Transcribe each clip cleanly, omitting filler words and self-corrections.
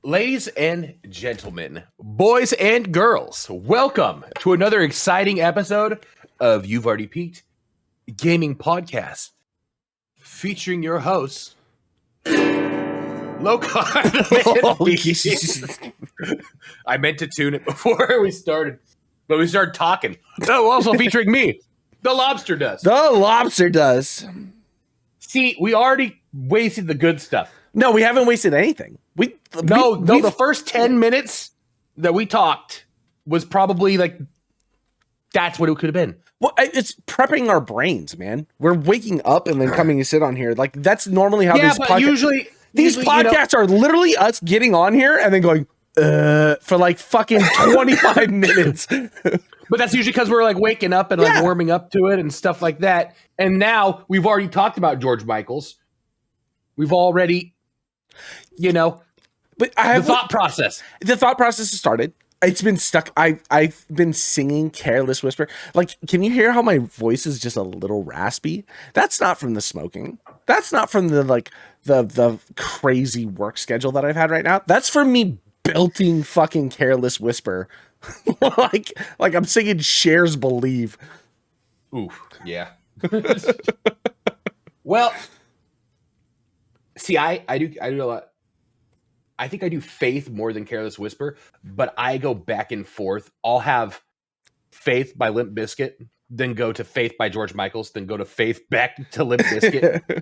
Ladies and gentlemen, boys and girls, welcome to another exciting episode of You've Already Peaked Gaming Podcast, featuring your hosts, Locarthemanbeast. I meant to tune it before we started, but we started talking. Oh, also featuring me, the LobsterDust. The LobsterDust. See, we already wasted the good stuff. No, we haven't wasted anything. The first 10 minutes that we talked was probably like, that's what it could have been. Well, it's prepping our brains, man. We're waking up and then coming to sit on here. Like, that's normally how these podcasts... These podcasts are literally us getting on here and then going, for like fucking 25 minutes. But that's usually because we're like waking up and like warming up to it and stuff like that. And now we've already talked about George Michael's. We've already, but the thought process has started. It's been stuck. I've been singing Careless Whisper. Like, can you hear how my voice is just a little raspy? That's not from the smoking. That's not from the crazy work schedule that I've had right now. That's from me belting fucking Careless Whisper. like I'm singing Cher's Believe. Oof. Yeah. Well, see, I do a lot. I think I do Faith more than Careless Whisper, but I go back and forth. I'll have Faith by Limp Bizkit, then go to Faith by George Michael's, then go to Faith back to Limp Bizkit.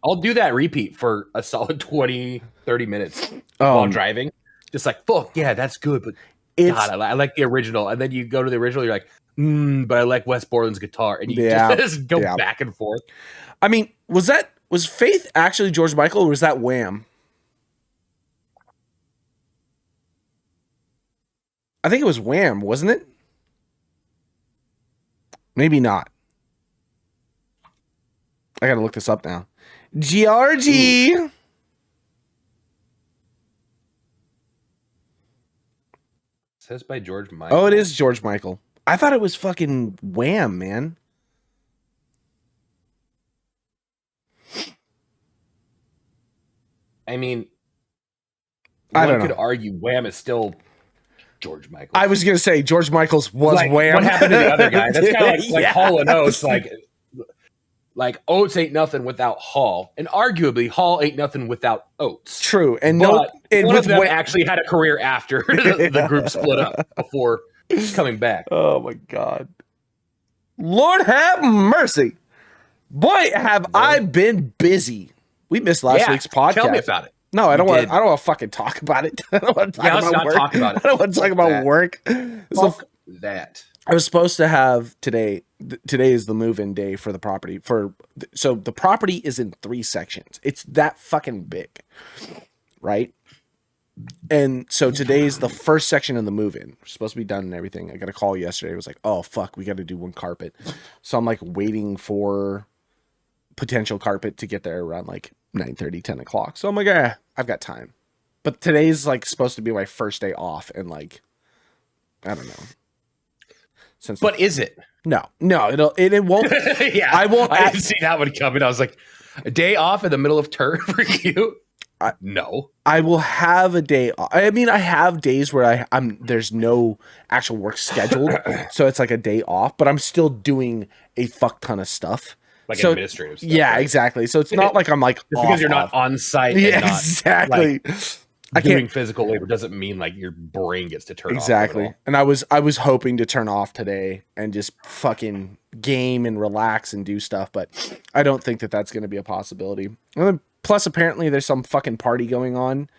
I'll do that repeat for a solid 20, 30 minutes while driving. Just like, fuck, yeah, that's good, but God, I like the original. And then you go to the original, you're like, but I like Wes Borland's guitar. And you just go back and forth. I mean, was Faith actually George Michael, or was that Wham? I think it was Wham, wasn't it? Maybe not. I gotta look this up now. Georgie. It says by George Michael. Oh, it is George Michael. I thought it was fucking Wham, man. I mean, I don't know. One could argue Wham is still George Michael. I was gonna say George Michael's was like, Wham. What happened to the other guy? That's kind of like Hall and Oates. Like Oates ain't nothing without Hall, and arguably Hall ain't nothing without Oates. True, and one of them actually had a career after the group split up before coming back. Oh my God, Lord have mercy, boy, have I been busy. We missed last week's podcast. Tell me about it. No, I don't want to fucking talk about it. I don't want to talk about work. Talk about it. I don't want to talk about work. Fuck that. I was supposed to have today. Today is the move-in day for the property. So the property is in 3 sections. It's that fucking big, right? And so today's the first section of the move-in. We're supposed to be done and everything. I got a call yesterday. It was like, oh fuck, we got to do one carpet. So I'm like waiting for potential carpet to get there around like 9:30, 10 o'clock. So I'm like, I've got time. But today's like supposed to be my first day off, and like, I don't know. But is it? No, it won't. Yeah, I won't. I didn't see that one coming. I was like, a day off in the middle of term for you? No. I will have a day off. I mean, I have days where there's no actual work scheduled, so it's like a day off. But I'm still doing a fuck ton of stuff. Like administrative stuff. Yeah, right? Exactly. So it's not like I'm like just because you're not on site. Yeah, and not, exactly. Like, doing physical labor doesn't mean like your brain gets to turn off. Exactly. And I was hoping to turn off today and just fucking game and relax and do stuff, but I don't think that that's going to be a possibility. And then, plus, apparently, there's some fucking party going on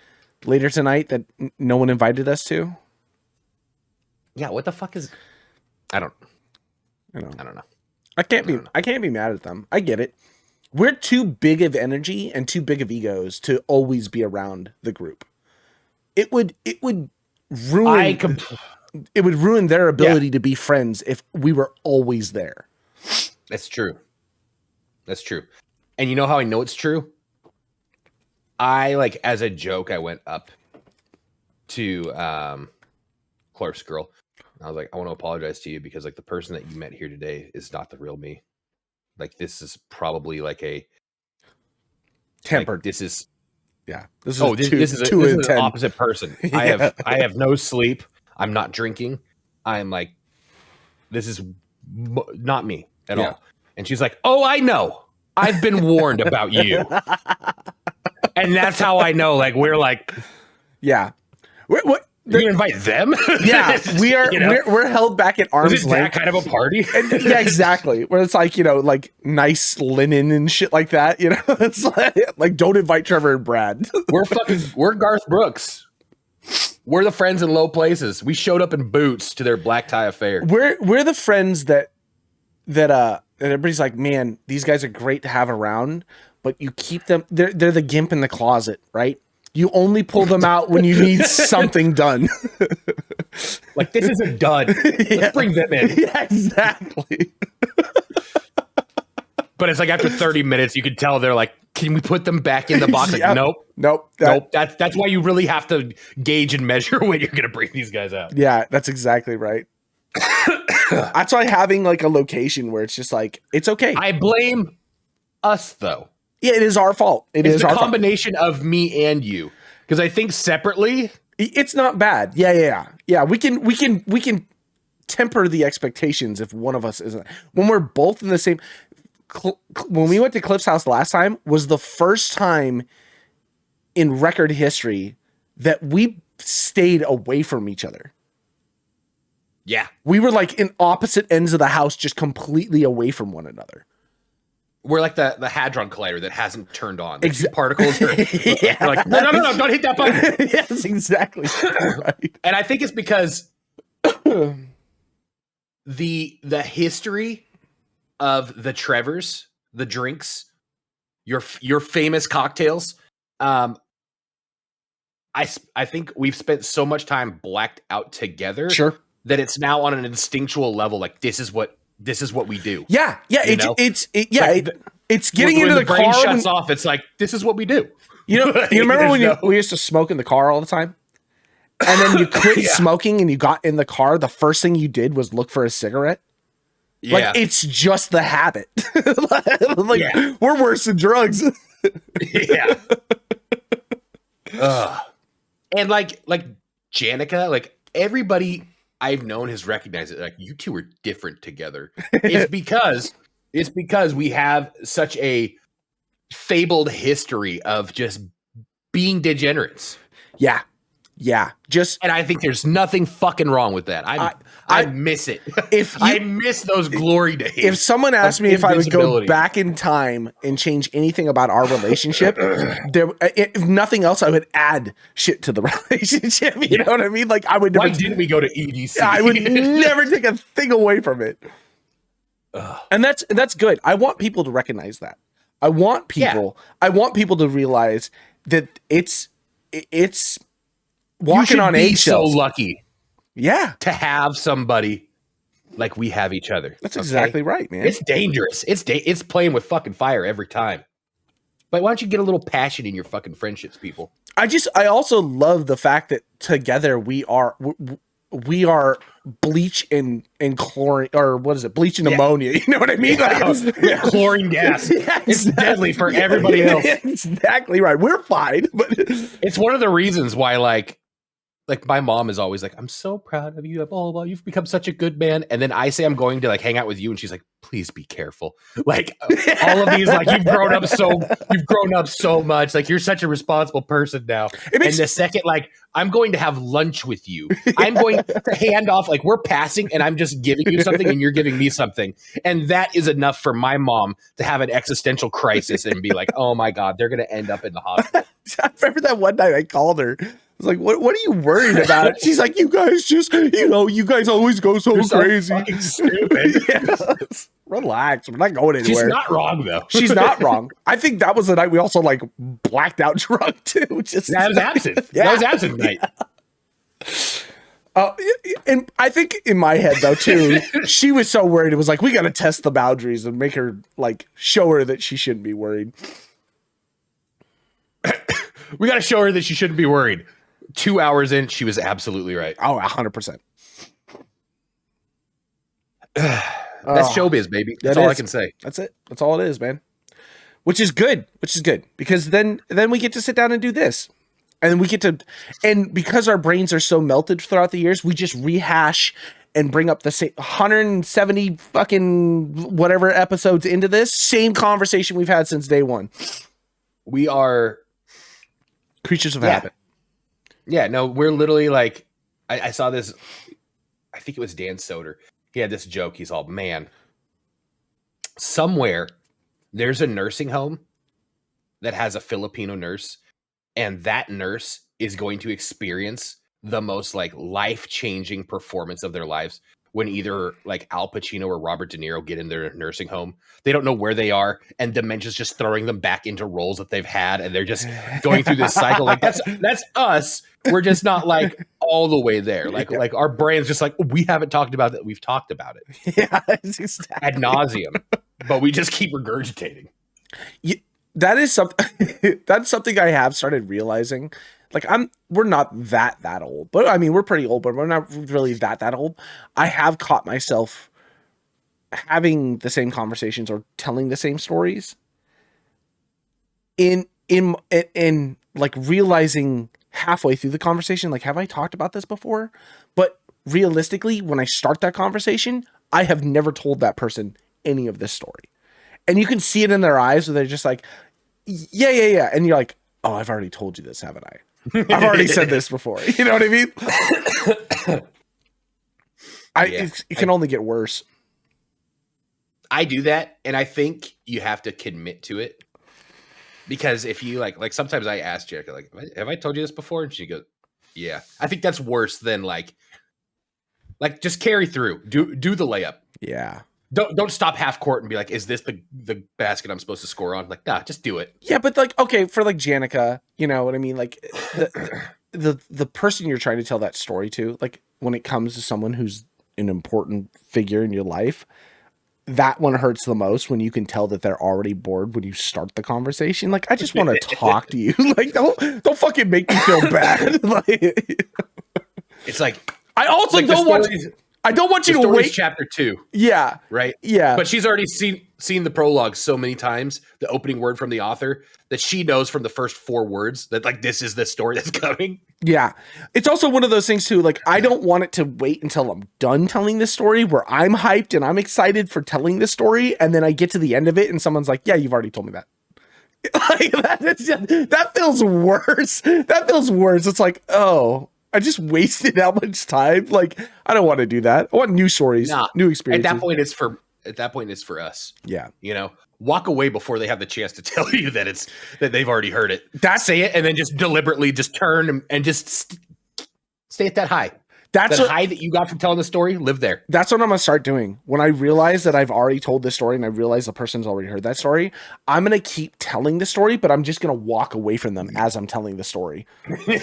later tonight that no one invited us to. Yeah, what the fuck is? I don't know. I can't be mad at them. I get it. We're too big of energy and too big of egos to always be around the group. It would ruin. it would ruin their ability to be friends if we were always there. That's true. That's true. And you know how I know it's true? I like as a joke, I went up to Clark's girl. I was like, I want to apologize to you because like the person that you met here today is not the real me. Like this is probably like a tempered. Like, this is this is this is an opposite person. I have no sleep. I'm not drinking. I'm like, this is not me at all. And she's like, oh, I know. I've been warned about you. And that's how I know. Like we're like, what? You invite them? Yeah, we are. You know? We're held back at arm's length. That kind of a party? Yeah, exactly. Where it's like like nice linen and shit like that. It's like don't invite Trevor and Brad. We're Garth Brooks. We're the friends in low places. We showed up in boots to their black tie affair. We're the friends that everybody's like, man, these guys are great to have around, but you keep them. They're the gimp in the closet, right? You only pull them out when you need something done. Like, this isn't done. Let's bring them in. Yeah, exactly. But it's like after 30 minutes, you can tell they're like, can we put them back in the box? Like, nope. That's why you really have to gauge and measure when you're going to bring these guys out. Yeah, that's exactly right. That's why having like a location where it's just like, it's okay. I blame us, though. Yeah, it is our fault. It's a combination of me and you, because I think separately it's not bad. Yeah. We can temper the expectations if one of us isn't. When we're both in the same. When we went to Cliff's house last time was the first time in record history that we stayed away from each other. Yeah, we were like in opposite ends of the house, just completely away from one another. We're like the Hadron Collider that hasn't turned on. The particles are like, no, don't hit that button. Yes, exactly. Right. And I think it's because the history of the Trevors, the drinks, your famous cocktails. I think we've spent so much time blacked out together. Sure. That it's now on an instinctual level. Like this is what we do. Yeah. It's getting into the brain car. Shuts off. It's like, this is what we do. You remember when we used to smoke in the car all the time? And then you quit smoking and you got in the car. The first thing you did was look for a cigarette. Yeah. Like, it's just the habit. We're worse than drugs. Yeah. And like Janica, like everybody I've known has recognized it. Like, you two are different together. It's because we have such a fabled history of just being degenerates. Yeah. And I think there's nothing fucking wrong with that. I miss it. I miss those glory days. If someone asked me if I would go back in time and change anything about our relationship, if nothing else, I would add shit to the relationship. You know what I mean? Like, I would never. Why didn't we go to EDC? I would never take a thing away from it. And that's good. I want people to recognize that. I want people to realize that it's walking on eggshells. So lucky, to have somebody like we have each other. That's exactly right, man. It's dangerous. It's playing with fucking fire every time. But why don't you get a little passion in your fucking friendships, people? I also love the fact that together we are bleach and chlorine, or what is it? Bleach and ammonia. You know what I mean? Like, chlorine gas. It's deadly for everybody else. Exactly right. We're fine, but it's one of the reasons why, like my mom is always like, I'm so proud of you. Blah, blah, blah. You've become such a good man. And then I say I'm going to like hang out with you, and she's like, please be careful. Like all of these, like you've grown up so much. Like you're such a responsible person now. And the second, like I'm going to have lunch with you, I'm going to hand off, like we're passing, and I'm just giving you something, and you're giving me something, and that is enough for my mom to have an existential crisis and be like, oh my god, they're going to end up in the hospital. I remember that one night I called her. I was like, what are you worried about? She's like, you guys just, you guys always go so crazy. Fucking stupid. Yes. Relax. We're not going anywhere. She's not wrong, though. She's not wrong. I think that was the night we also like blacked out drunk too. That was absinthe. Yeah. That was absinthe night. Oh, and I think in my head though too, she was so worried. It was like, we got to test the boundaries and make her like show her that she shouldn't be worried. We got to show her that she shouldn't be worried. 2 hours in, she was absolutely right. Oh, 100%. That's showbiz, baby. That's all I can say. That's it. That's all it is, man. Which is good. Because then we get to sit down and do this. And we get to, and because our brains are so melted throughout the years, we just rehash and bring up the same 170 fucking whatever episodes into this same conversation we've had since day one. We are creatures of habit. Yeah, no, we're literally like, I saw this, I think it was Dan Soder. He had this joke. He's all, man, somewhere there's a nursing home that has a Filipino nurse, and that nurse is going to experience the most like life-changing performance of their lives when either like Al Pacino or Robert De Niro get in their nursing home. They don't know where they are, and dementia's just throwing them back into roles that they've had, and they're just going through this cycle. Like that's us. We're just not like all the way there. Like our brain's just like, we haven't talked about that. We've talked about it. Yeah, exactly. Ad nauseum, but we just keep regurgitating. Yeah, that is something. That's something I have started realizing. Like we're not that old, but I mean, we're pretty old, but we're not really that old. I have caught myself having the same conversations or telling the same stories in like realizing halfway through the conversation, like, have I talked about this before? But realistically, when I start that conversation, I have never told that person any of this story. And you can see it in their eyes where they're just like, yeah. And you're like, oh, I've already told you this, haven't I? I've already said this before. You know what I mean? It can only get worse. I do that, and I think you have to commit to it. Because if you like sometimes I ask Jerica, like, have I told you this before? And she goes, yeah. I think that's worse than like just carry through. Do the layup. Yeah. Don't stop half court and be like, is this the basket I'm supposed to score on? Like, nah, just do it. Yeah, but like, okay, for like Janica, you know what I mean? Like the person you're trying to tell that story to, like when it comes to someone who's an important figure in your life, that one hurts the most when you can tell that they're already bored when you start the conversation. Like, I just want to talk to you. Like, don't fucking make me feel bad. Like, it's like, I also don't want you to wait. Chapter 2. Yeah. Right. Yeah. But she's already seen the prologue so many times, the opening word from the author, that she knows from the first 4 words that like, this is the story that's coming. Yeah. It's also one of those things too. Like, I don't want it to wait until I'm done telling this story where I'm hyped and I'm excited for telling this story. And then I get to the end of it and someone's like, yeah, you've already told me that. Like, that feels worse. That feels worse. It's like, oh, I just wasted how much time. Like, I don't want to do that. I want new stories, new experiences. At that point, it's for us. Yeah. You know, walk away before they have the chance to tell you that they've already heard it. Say it and then just deliberately just turn and just stay at that high. That's that high that you got from telling the story. Live there. That's what I'm gonna start doing. When I realize that I've already told this story and I realize the person's already heard that story, I'm gonna keep telling the story, but I'm just gonna walk away from them as I'm telling the story. You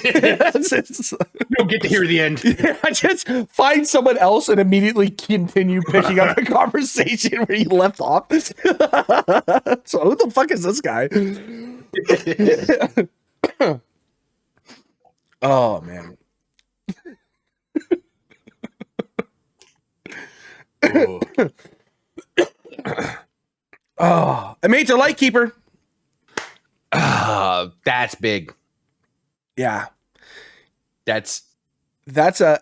don't get to hear the end. I just find someone else and immediately continue picking up the conversation where you left off. So who the fuck is this guy? Oh man. Oh, I made a light keeper. That's big. Yeah, that's a.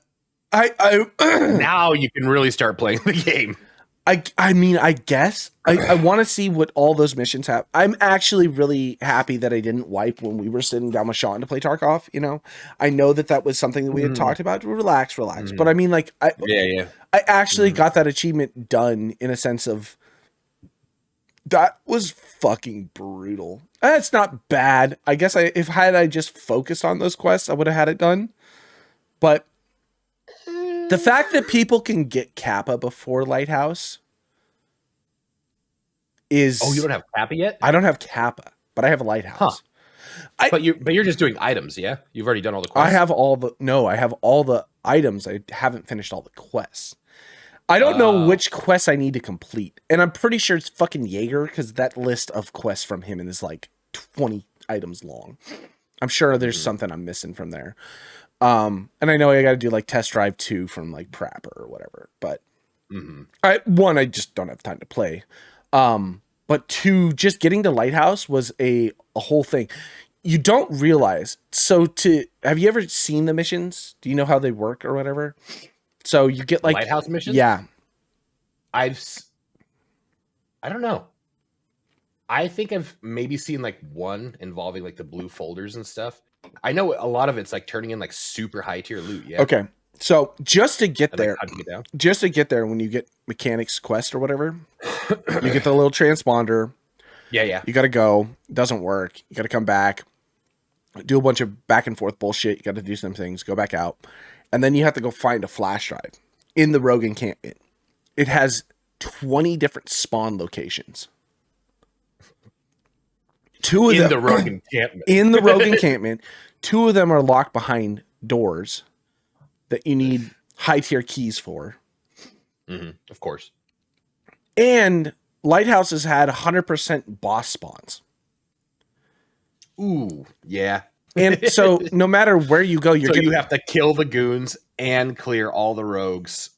I now you can really start playing the game. I mean, I guess I want to see what all those missions have. I'm actually really happy that I didn't wipe when we were sitting down with Sean to play Tarkov. You know, I know that was something that we had talked about. Relax. But I mean, like, I actually got that achievement done in a sense of that was fucking brutal. It's not bad. I guess if I just focused on those quests, I would have had it done. But the fact that people can get Kappa before Lighthouse is... Oh, you don't have Kappa yet? I don't have Kappa, but I have a Lighthouse. Huh. But you're just doing items, yeah? You've already done all the quests? I have all the items, I haven't finished all the quests. I don't know which quests I need to complete. And I'm pretty sure it's fucking Jaeger, because that list of quests from him is like 20 items long. I'm sure there's something I'm missing from there. And I know I got to do like test drive 2 from like Prapper or whatever. But I just don't have time to play. But 2, just getting to Lighthouse was a whole thing. You don't realize. So have you ever seen the missions? Do you know how they work or whatever? So you get like Lighthouse missions? Yeah. I don't know. I think I've maybe seen like one involving like the blue folders and stuff. I know a lot of it's like turning in like super high tier loot. Yeah. Okay. So just to get And, there, when you get mechanics quest or whatever, you get the little transponder. Yeah. You got to go. It doesn't work. You got to come back, do a bunch of back and forth bullshit. You got to do some things, go back out. And then you have to go find a flash drive in the rogue encampment. It has 20 different spawn locations. 2 of them the rogue encampment. In the rogue encampment. 2 of them are locked behind doors that you need high tier keys for. Of course. And Lighthouse has had 100% boss spawns. Ooh, yeah. And so no matter where you go, you have to kill the goons and clear all the rogues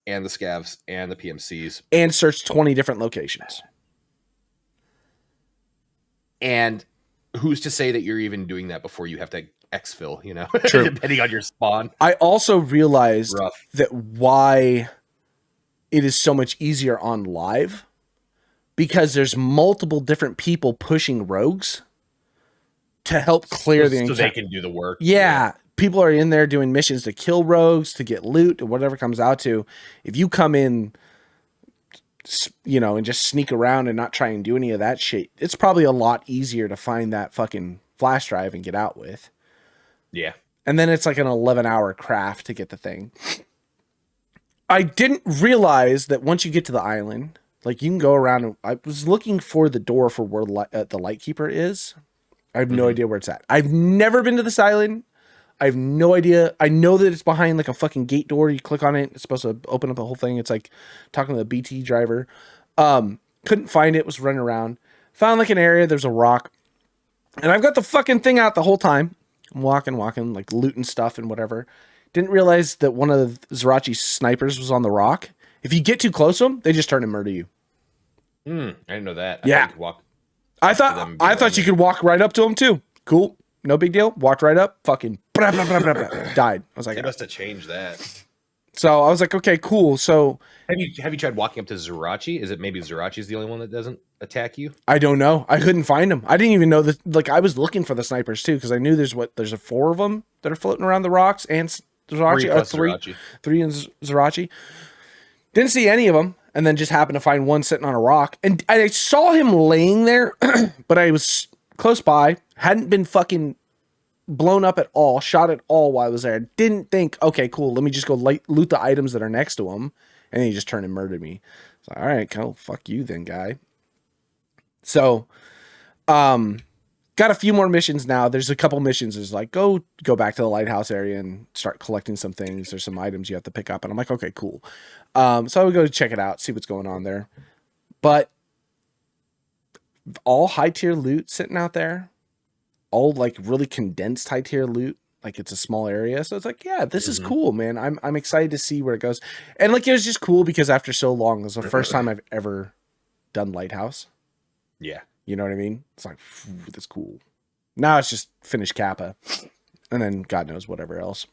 and the scavs and the PMCs. And search 20 different locations. And who's to say that you're even doing that before you have to exfil, you know? True. Depending on your spawn. I also realized that why it is so much easier on live, because there's multiple different people pushing rogues to help clear the so they can do the work. Yeah. People are in there doing missions to kill rogues, to get loot, or whatever comes out to. If you come in, you know, and just sneak around and not try and do any of that shit, it's probably a lot easier to find that fucking flash drive and get out with. Yeah. And then it's like an 11-hour craft to get the thing. I didn't realize that once you get to the island, like you can go around. And I was looking for the door for where the Lightkeeper is. I have no idea where it's at. I've never been to this island. I have no idea. I know that it's behind like a fucking gate door. You click on it, it's supposed to open up the whole thing. It's like talking to the BT driver. Couldn't find it. Was running around. Found like an area. There's a rock. And I've got the fucking thing out the whole time. I'm walking, like looting stuff and whatever. Didn't realize that one of the Zerachi's snipers was on the rock. If you get too close to them, they just turn and murder you. I didn't know that. I thought you could walk right up to them too. Cool. No big deal. Walked right up. Fucking blah, blah, blah, blah, blah. Died. I was like, they must have changed that. So I was like, okay, cool. So have you tried walking up to Zerachi? Is it maybe Zerachi's the only one that doesn't attack you? I don't know. I couldn't find him. I didn't even know that. Like I was looking for the snipers too, because I knew there's 4 of them that are floating around the rocks, and Zerachi, 3 in Zerachi. Didn't see any of them, and then just happened to find one sitting on a rock, and I saw him laying there, but I was close by, hadn't been fucking blown up at all, shot at all while I was there. Didn't think, okay, cool, let me just go loot the items that are next to him, and then he just turned and murdered me. So, all right, cool, fuck you then, guy. So, got a few more missions now. There's a couple missions. There's like, go back to the lighthouse area and start collecting some things. There's some items you have to pick up. And I'm like, okay, cool. So I would go check it out, see what's going on there. But all high tier loot sitting out there, all like really condensed high tier loot. Like it's a small area. So it's like, yeah, this is cool, man. I'm excited to see where it goes. And like, it was just cool because after so long, it was the first time I've ever done Lighthouse. Yeah. You know what I mean? It's like, that's cool. Now it's just finish Kappa. And then God knows whatever else.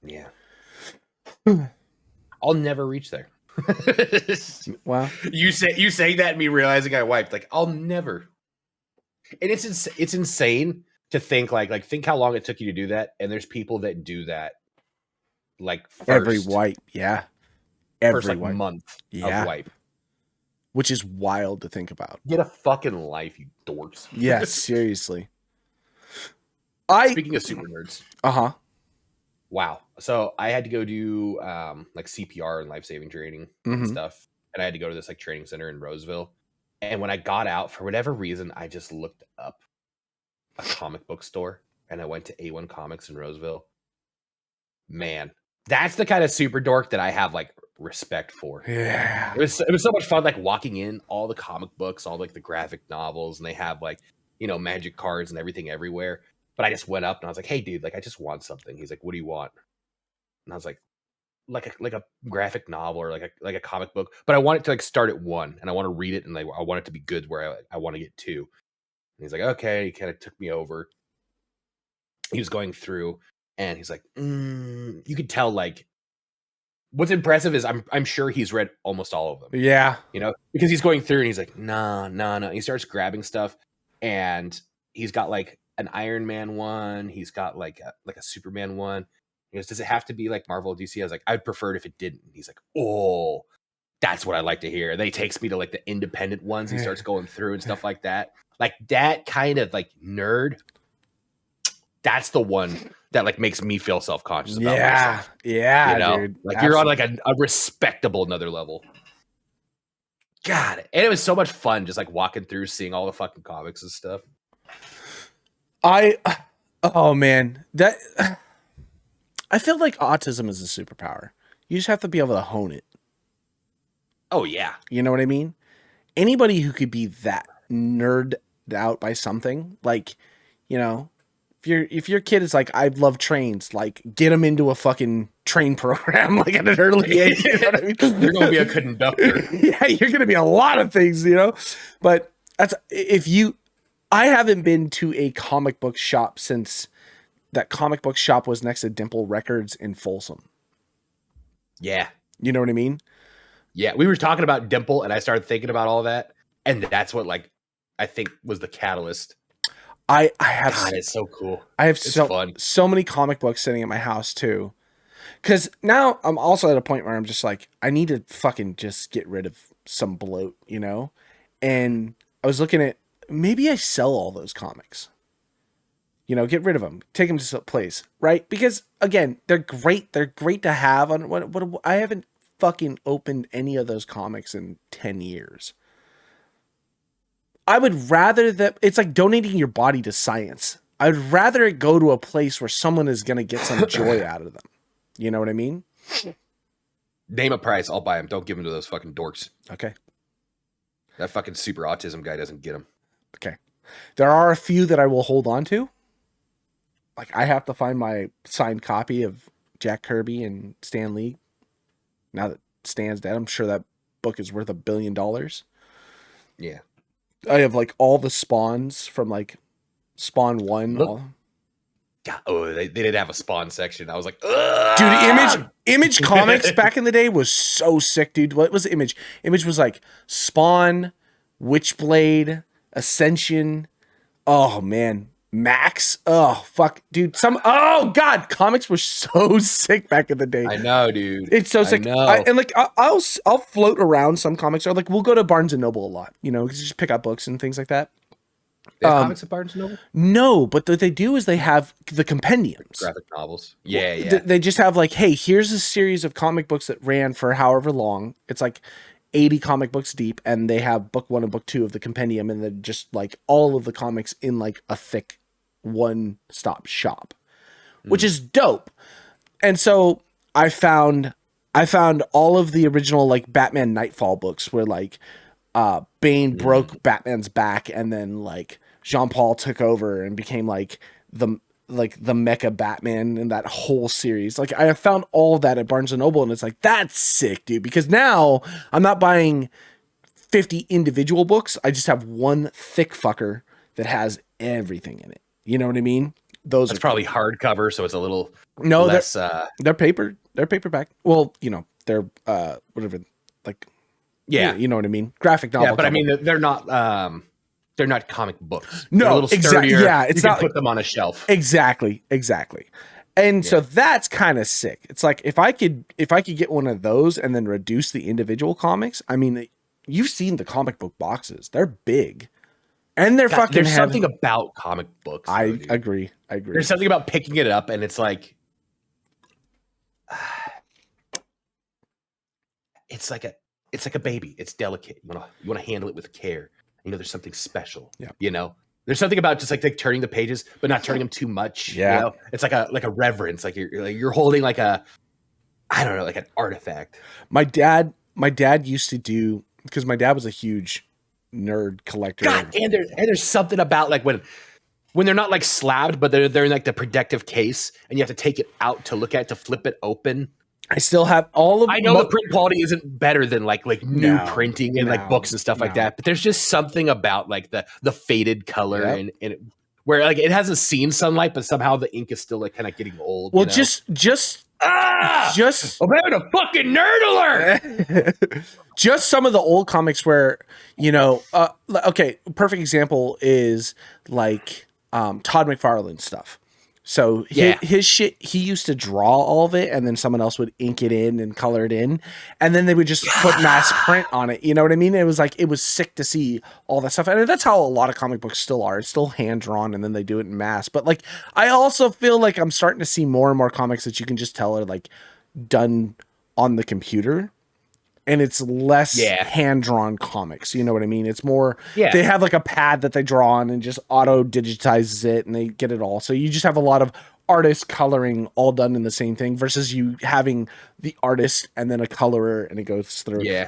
Yeah. I'll never reach there. Wow. You say that and me realizing I wiped. Like, I'll never. And it's insane to think like think how long it took you to do that. And there's people that do that like every wipe. Yeah. First like month of wipe. Which is wild to think about. Get a fucking life, you dorks. Yeah, seriously. Speaking of super nerds. Uh-huh. Wow. So I had to go do like CPR and life-saving training and stuff. And I had to go to this like training center in Roseville. And when I got out, for whatever reason, I just looked up a comic book store. and I went to A1 Comics in Roseville. Man, that's the kind of super dork that I have like respect for. Yeah. It was so much fun, like walking in, all the comic books, all like the graphic novels, and they have like, you know, magic cards and everything everywhere. But I just went up and I was like, "Hey, dude, like I just want something." He's like, "What do you want?" And I was like a graphic novel or like a comic book, but I want it to like start at 1, and I want to read it, and I want it to be good where I want to get 2. And he's like, "Okay." He kind of took me over. He was going through, and he's like, you could tell like what's impressive is I'm sure he's read almost all of them. Yeah. You know, because he's going through and he's like, nah. He starts grabbing stuff, and he's got like an Iron Man one. He's got like a Superman one. He goes, "Does it have to be like Marvel or DC?" I was like, "I'd prefer it if it didn't." He's like, "Oh, that's what I like to hear." And then he takes me to like the independent ones. He starts going through and stuff like that. Like that kind of like nerd. That's the one that like makes me feel self-conscious about myself. Yeah, You know? dude. Like you're on like a respectable another level. Got it. And it was so much fun just like walking through, seeing all the fucking comics and stuff. Oh man, that I feel like autism is a superpower. You just have to be able to hone it. Oh yeah. You know what I mean? Anybody who could be that nerded out by something, like, you know, if your kid is like, "I love trains," like get them into a fucking train program like at an early age. You know what I mean? You're gonna be a conductor. Yeah, you're gonna be a lot of things, you know. But I haven't been to a comic book shop since that comic book shop was next to Dimple Records in Folsom. Yeah. You know what I mean? Yeah. We were talking about Dimple, and I started thinking about all that, and that's what like I think was the catalyst. I have God, it's so cool. I have It's so fun. so many comic books sitting at my house too. Cause now I'm also at a point where I'm just like, I need to fucking just get rid of some bloat, you know? And I was looking at maybe I sell all those comics. You know, get rid of them, take them to some place, right? Because again, they're great. They're great to have on what I haven't fucking opened any of those comics in 10 years. I would rather that it's like donating your body to science. I would rather it go to a place where someone is going to get some joy out of them. You know what I mean? Name a price, I'll buy them. Don't give them to those fucking dorks. Okay. That fucking super autism guy doesn't get them. Okay. There are a few that I will hold on to. Like I have to find my signed copy of Jack Kirby and Stan Lee. Now that Stan's dead, I'm sure that book is worth $1 billion. Yeah. I have like all the spawns from like Spawn 1. God, they didn't have a Spawn section. I was like, ugh! Dude, Image Comics back in the day was so sick, dude. What was Image? Image was like Spawn, Witchblade, Ascension. Oh man, Max. Oh fuck, dude. Oh god, comics were so sick back in the day. I know, dude. It's so sick. I know. And like I'll float around some comics. Or like we'll go to Barnes and Noble a lot, you know, because you just pick up books and things like that. They have comics at Barnes and Noble? No, but what they do is they have the compendiums. Graphic novels. Yeah. They just have like, hey, here's a series of comic books that ran for however long. It's like 80 comic books deep, and they have book 1 and book 2 of the compendium, and then just like all of the comics in like a thick one-stop shop, which is dope. And so I found all of the original like Batman Nightfall books where like Bane broke Batman's back, and then like Jean-Paul took over and became like the Mecha Batman and that whole series. Like I have found all of that at Barnes and Noble, and it's like, that's sick, dude, because now I'm not buying 50 individual books. I just have one thick fucker that has everything in it. You know what I mean? That's probably hardcover, so it's a little less. They're paper. They're paperback. Well, you know, they're whatever. Like, yeah, you know what I mean. Graphic novel. Yeah, but cover. I mean, they're not comic books. No, they're a little sturdier. Yeah, it's you not can put them on a shelf. Exactly. And so that's kind of sick. It's like if I could get one of those and then reduce the individual comics. I mean, you've seen the comic book boxes. They're big. And they're fucking There's something about comic books. I agree. There's something about picking it up, and it's like it's like a baby. It's delicate. You want to handle it with care. You know, there's something special. Yeah. You know, There's something about just like turning the pages, but not turning them too much. Yeah. You know? It's like a reverence. Like you're holding like a, I don't know, like an artifact. My dad used to do, because my dad was a huge nerd collector. God, and there's something about like when they're not like slabbed, but they're in like the protective case, and you have to take it out to look at to flip it open. I still have all of. I know the print quality isn't better than like new printing and like books and stuff like that, but there's just something about like the faded color and where like it hasn't seen sunlight, but somehow the ink is still like kind of getting old. Well, you know? just I'm having a fucking nerd alert. Just some of the old comics where, you know, okay, perfect example is like Todd McFarlane stuff. So his shit, he used to draw all of it, and then someone else would ink it in and color it in, and then they would just put mass print on it. You know what I mean? It was like, it was sick to see all that stuff. And that's how a lot of comic books still are. It's still hand drawn, and then they do it in mass. But like, I also feel like I'm starting to see more and more comics that you can just tell are like done on the computer. And it's less hand-drawn comics. You know what I mean? It's more, they have like a pad that they draw on and just auto-digitizes it, and they get it all. So you just have a lot of artists coloring all done in the same thing versus you having the artist and then a colorer, and it goes through. Yeah.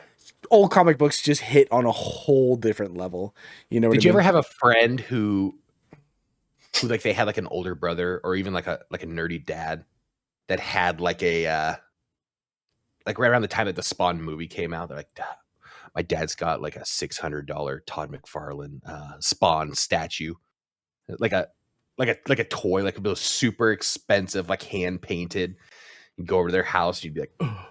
Old comic books just hit on a whole different level. You know what I mean? Did you ever have a friend who like they had like an older brother or even like a nerdy dad that had like a like right around the time that the Spawn movie came out, they're like, my dad's got like a $600 Todd McFarlane Spawn statue, like a toy, like those super expensive, like hand painted. You go over to their house, you'd be like, oh,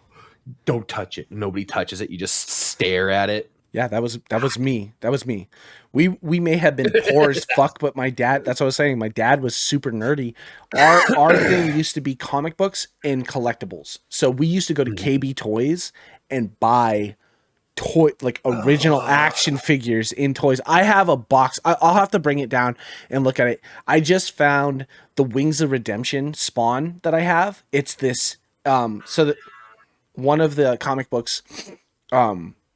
don't touch it. Nobody touches it. You just stare at it. Yeah, that was me. That was me. We may have been poor as fuck, but my dad, that's what I was saying. My dad was super nerdy. Our thing used to be comic books and collectibles. So we used to go to KB Toys and buy like original action figures in toys. I have a box. I'll have to bring it down and look at it. I just found the Wings of Redemption Spawn that I have. It's this so that one of the comic books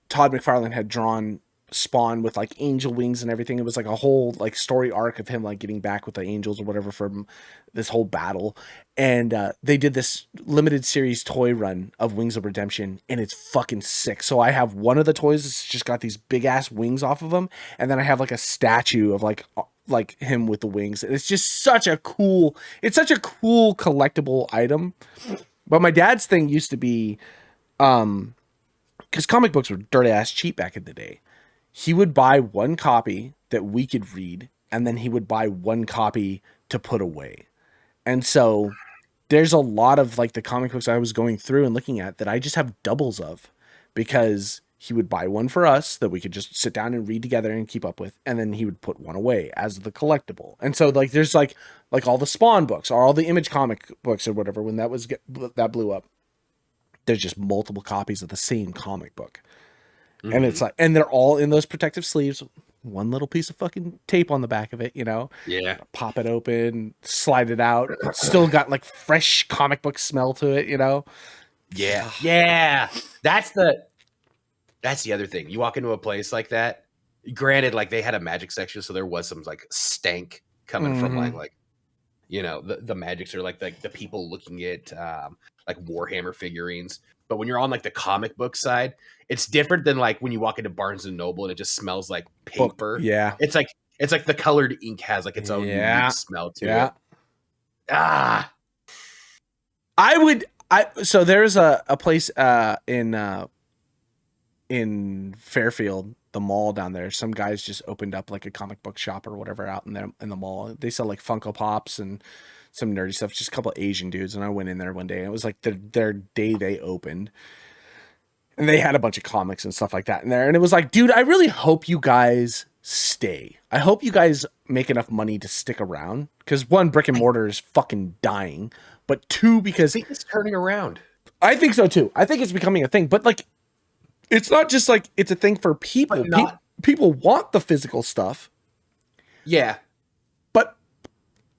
Todd McFarlane had drawn Spawn with like angel wings and everything. It was like a whole like story arc of him like getting back with the angels or whatever from this whole battle. And they did this limited series toy run of Wings of Redemption, and it's fucking sick. So I have one of the toys that's just got these big ass wings off of them, and then I have like a statue of like him with the wings. And it's just such a cool collectible item. But my dad's thing used to be because comic books were dirty ass cheap back in the day. He would buy one copy that we could read, and then he would buy one copy to put away. And so there's a lot of like the comic books I was going through and looking at that I just have doubles of, because he would buy one for us that we could just sit down and read together and keep up with, and then he would put one away as the collectible. And so like there's like all the Spawn books or all the Image comic books or whatever, when that blew up, there's just multiple copies of the same comic book. And it's like, and they're all in those protective sleeves, one little piece of fucking tape on the back of it, you know? Yeah. Pop it open, slide it out. Still got like fresh comic book smell to it, you know? Yeah. Yeah. That's the other thing. You walk into a place like that, granted, like they had a magic section, so there was some like stank coming from like, you know, the magics are like the people looking at like Warhammer figurines. But when you're on like the comic book side, it's different than like when you walk into Barnes and Noble and it just smells like paper. Yeah. It's like the colored ink has like its own unique smell to it. So there's a place in Fairfield, the mall down there. Some guys just opened up like a comic book shop or whatever out in the mall. They sell like Funko Pops and some nerdy stuff, just a couple of Asian dudes. And I went in there one day, and it was like their day they opened, and they had a bunch of comics and stuff like that in there. And it was like, dude, I really hope you guys stay. I hope you guys make enough money to stick around, because one, brick and mortar is fucking dying, but two, because I think it's turning around. I think so too. I think it's becoming a thing, but like, it's not just like it's a thing for people. People want the physical stuff. Yeah. But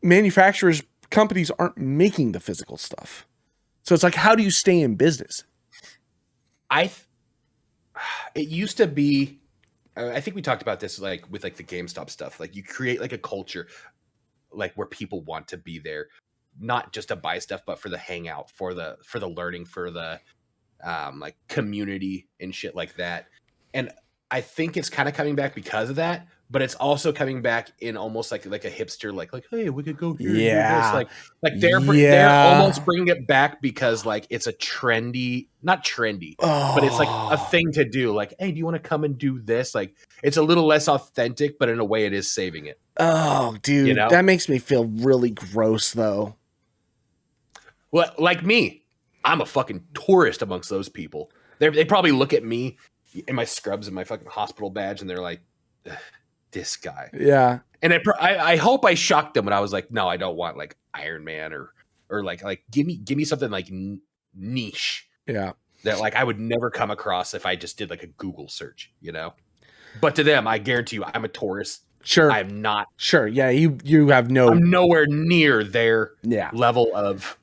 manufacturers, companies aren't making the physical stuff. So it's like, how do you stay in business? It used to be I think we talked about this like with like the GameStop stuff. Like you create like a culture like where people want to be there, not just to buy stuff, but for the hangout, for the learning, for the like community and shit like that. And I think it's kind of coming back because of that, but it's also coming back in almost like a hipster, like hey, we could go here and do this. Like they're almost bringing it back because like it's a trendy, not trendy, but it's like a thing to do. Like, hey, do you want to come and do this? Like it's a little less authentic, but in a way, it is saving it. Oh, dude, You know? that makes me feel really gross, though. Well, like me, I'm a fucking tourist amongst those people. They probably look at me in my scrubs and my fucking hospital badge, and they're like, "This guy." Yeah. And I hope I shocked them when I was like, "No, I don't want like Iron Man or like give me something like niche." Yeah. That like I would never come across if I just did like a Google search, you know. But to them, I guarantee you, I'm a tourist. Sure. I'm not. Sure. Yeah. You have no. I'm nowhere near their Yeah. level of,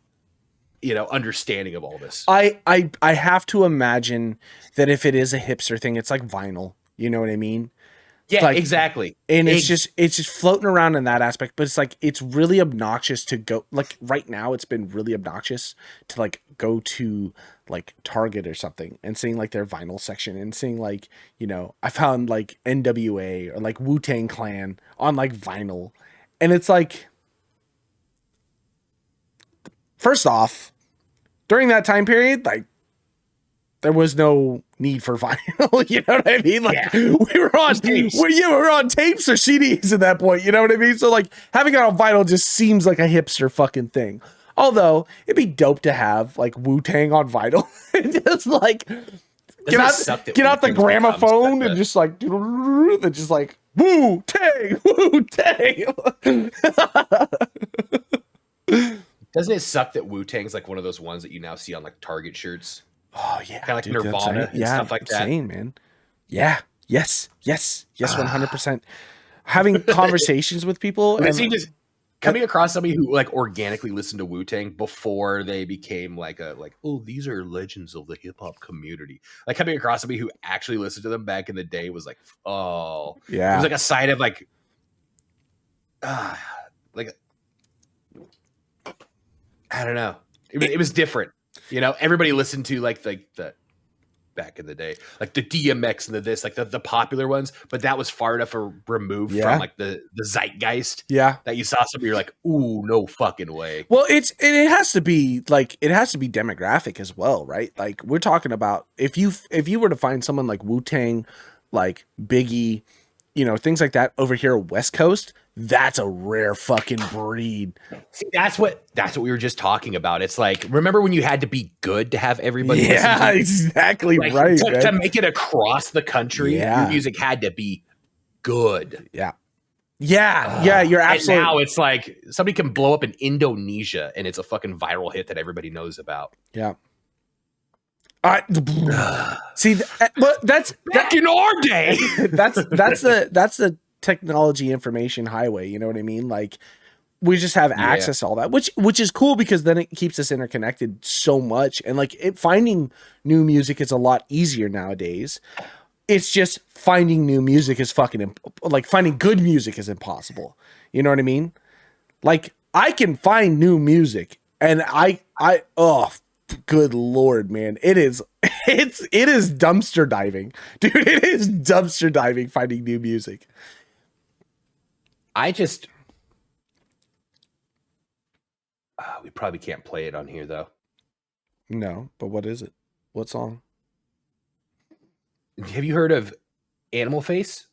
you know, understanding of all this. I have to imagine that if it is a hipster thing, it's like vinyl. You know what I mean? Yeah, like, exactly. And it's just floating around in that aspect, but it's like it's really obnoxious to go like right now it's been really obnoxious to like go to like Target or something and seeing like their vinyl section and seeing like, you know, I found like NWA or like Wu-Tang Clan on like vinyl. And it's like, first off, during that time period, like there was no need for vinyl. You know what I mean? Like we were on tapes. You were on tapes or CDs at that point. You know what I mean? So like having it on vinyl just seems like a hipster fucking thing. Although it'd be dope to have like Wu-Tang on vinyl. Just like get out the gramophone and just like and just like Wu-Tang, Wu-Tang. Doesn't it suck that Wu-Tang's like one of those ones that you now see on like Target shirts? Oh yeah, kind of like Nirvana and stuff like that. Insane, man. Yeah. Yes. 100%. Having conversations with people, and just coming across somebody who like organically listened to Wu-Tang before they became like oh, these are legends of the hip hop community. Like coming across somebody who actually listened to them back in the day was like, oh yeah, it was like a sign of like I don't know. It was different. You know, everybody listened to like the back in the day, like the DMX and the this, like the popular ones, but that was far enough removed from like the zeitgeist. Yeah. That you saw somebody, you're like, ooh, no fucking way. Well, it has to be like, it has to be demographic as well, right? Like we're talking about if you were to find someone like Wu-Tang, like Biggie, you know, things like that over here West Coast, that's a rare fucking breed. See, that's what we were just talking about. It's like, remember when you had to be good to have everybody listen to you? Exactly like, right. To make it across the country, your music had to be good. Yeah, you're absolutely. And now it's like somebody can blow up in Indonesia and it's a fucking viral hit that everybody knows about. Yeah. See, but that's back in our day. that's the technology information highway. You know what I mean? Like we just have access to all that, which is cool because then it keeps us interconnected so much. And like finding new music is a lot easier nowadays. It's just finding new music is fucking like finding good music is impossible. You know what I mean? Like I can find new music and good Lord, man. It is dumpster diving, dude. It is dumpster diving finding new music. We probably can't play it on here though. No, but what is it? What song? Have you heard of Animal Face?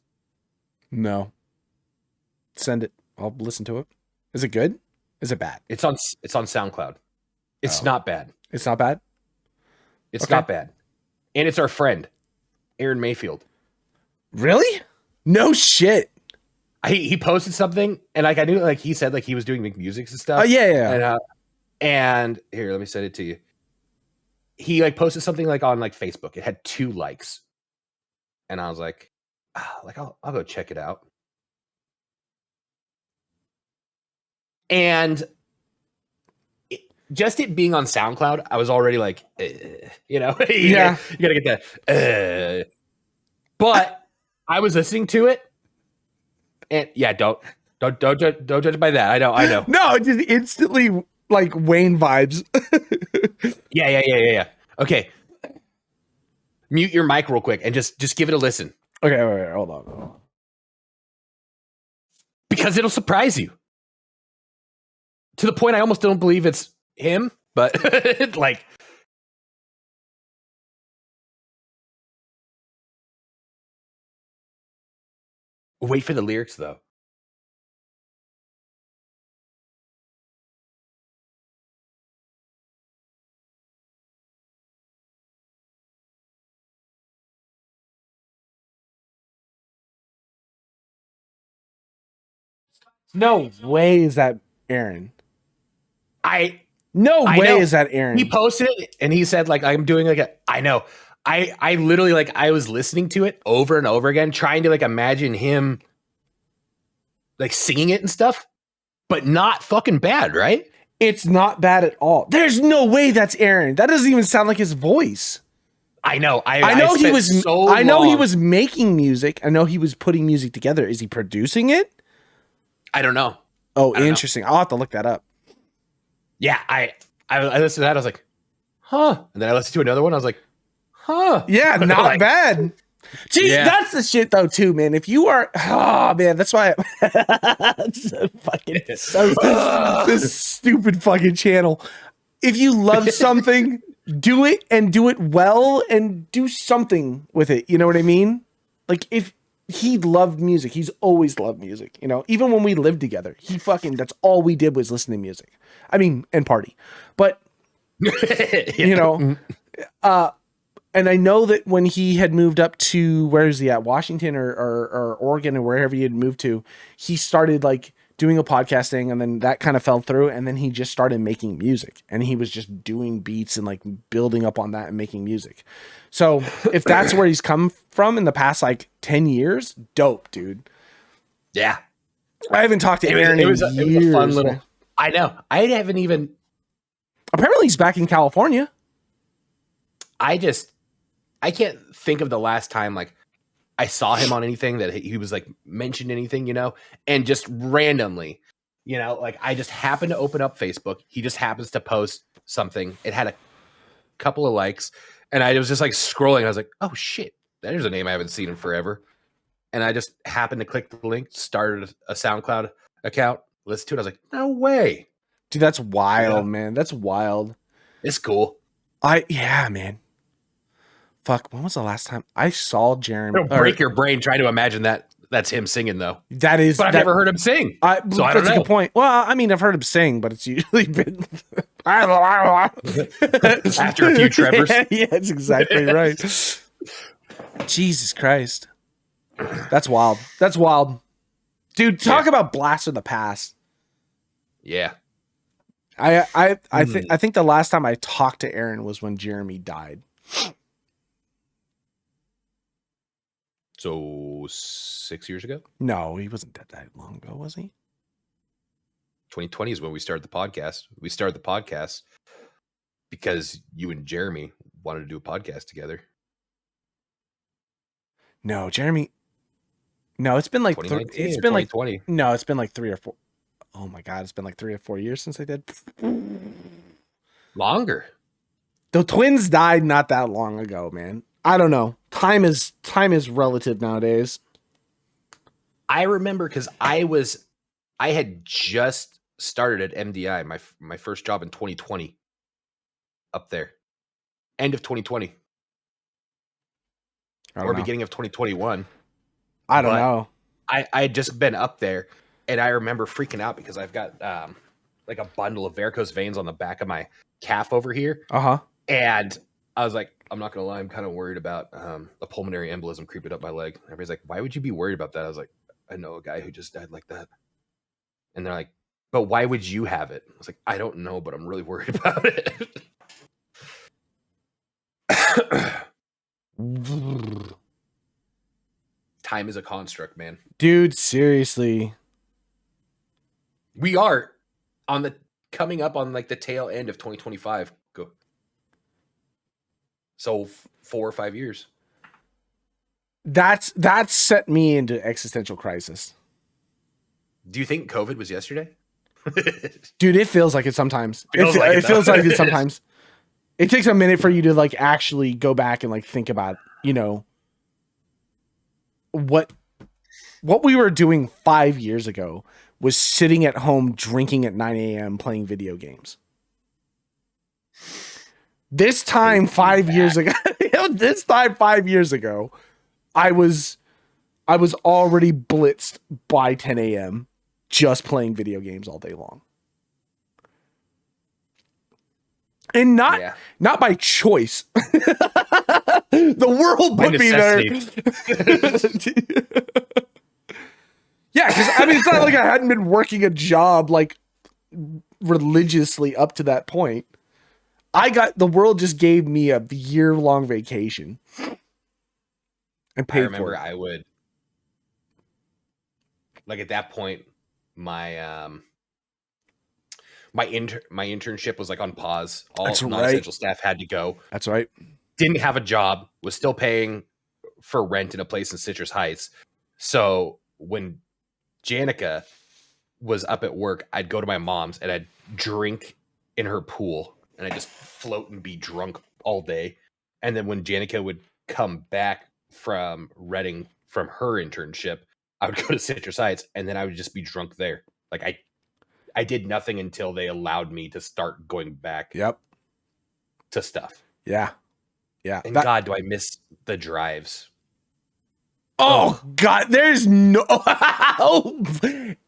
No. Send it. I'll listen to it. Is it good? Is it bad? It's on SoundCloud. It's not bad. It's not bad? It's not bad. And it's our friend, Aaron Mayfield. Really? No shit. He posted something, and like I knew, like he said, like he was doing music and stuff. Oh yeah. And here, let me send it to you. He like posted something like on like Facebook. It had 2 likes, and I was like, I'll go check it out. And just it being on SoundCloud, I was already like, you know, you gotta get that. But I was listening to it, and yeah, don't judge by that. I know. No, it just instantly like Wayne vibes. Yeah. Okay, mute your mic real quick and just give it a listen Okay, wait, hold on. because it'll surprise you to the point I almost don't believe it's him, but like. Wait for the lyrics though. No way is that Aaron. No I way know. is that Aaron. He posted it and he said, like, I'm doing like I know. I literally like I was listening to it over and over again, trying to like imagine him like singing it and stuff, but not fucking bad, right? It's not bad at all. There's no way that's Aaron. That doesn't even sound like his voice. I know. I know he was he was making music. I know he was putting music together. Is he producing it? I don't know. Oh, interesting. I'll have to look that up. Yeah, I listened to that. I was like, huh. And then I listened to another one. I was like, huh. Yeah, not like, bad. Gee, that's the shit though, too, man. If you are, oh man, that's why this stupid fucking channel. If you love something, do it and do it well and do something with it. You know what I mean? Like if he loved music, he's always loved music. You know, even when we lived together, that's all we did was listen to music. I mean, and party, but you know, and I know that when he had moved up to, where is he at, Washington or Oregon or wherever he had moved to, he started like doing a podcasting, and then that kind of fell through, and then he just started making music, and he was just doing beats and like building up on that and making music. So if that's where he's come from in the past like 10 years, dope, dude. Yeah. I haven't talked to Aaron in years. It was a fun little. Man. I know. I haven't even. Apparently he's back in California. I can't think of the last time like I saw him on anything that he was like mentioned anything, you know, and just randomly, you know, like I just happened to open up Facebook. He just happens to post something. It had a couple of likes, and I was just like scrolling. I was like, oh shit, there's a name I haven't seen in forever. And I just happened to click the link, started a SoundCloud account, listened to it. I was like, no way. Dude, that's wild, man. That's wild. It's cool. Yeah, man. Fuck, when was the last time I saw Jeremy? It'll break your brain trying to imagine that's him singing, though. But I've never heard him sing. So I don't know. That's a good point. Well, I mean, I've heard him sing, but it's usually been after a few Trevors. Yeah, that's exactly right. Jesus Christ. That's wild. That's wild. Dude, talk about blast of the past. Yeah. I think the last time I talked to Aaron was when Jeremy died. So 6 years ago? No, he wasn't dead that long ago, was he? 2020 is when we started the podcast. We started the podcast because you and Jeremy wanted to do a podcast together. No, Jeremy. No, it's been like it's been like 2020. No, it's been like 3 or 4. Oh my god, it's been like 3 or 4 years since I did. Longer. The twins died not that long ago, man. I don't know. Time is relative nowadays. I remember because I had just started at MDI, my first job in 2020. Up there. End of 2020. Or beginning of 2021. I don't know. I had just been up there, and I remember freaking out because I've got like a bundle of varicose veins on the back of my calf over here. Uh-huh. And I was like, I'm not gonna lie, I'm kind of worried about a pulmonary embolism creeping up my leg. Everybody's like, why would you be worried about that? I was like, I know a guy who just died like that. And they're like, but why would you have it? I was like, I don't know, but I'm really worried about it. Time is a construct, man. Dude, seriously. We are coming up on like the tail end of 2025. Go. So 4 or 5 years. that's set me into existential crisis. Do you think COVID was yesterday? Dude, it feels like it sometimes. It feels like it sometimes. It takes a minute for you to like actually go back and like think about, you know, what we were doing 5 years ago was sitting at home drinking at 9 a.m. playing video games. This time 5 years ago, I was already blitzed by 10 a.m. just playing video games all day long. And not by choice. The world put me there. Yeah, because I mean, it's not like I hadn't been working a job like religiously up to that point. The world just gave me a year-long vacation and paid for it. I would, like, at that point, my internship was like on pause. All non-essential staff had to go. That's right. Didn't have a job, was still paying for rent in a place in Citrus Heights. So when Janica was up at work, I'd go to my mom's and I'd drink in her pool and I'd just float and be drunk all day. And then when Janica would come back from Reading from her internship, I would go to Citrus Heights and then I would just be drunk there. Like I did nothing until they allowed me to start going back to stuff. Yeah. Yeah. And God, do I miss the drives. Oh God, there's no.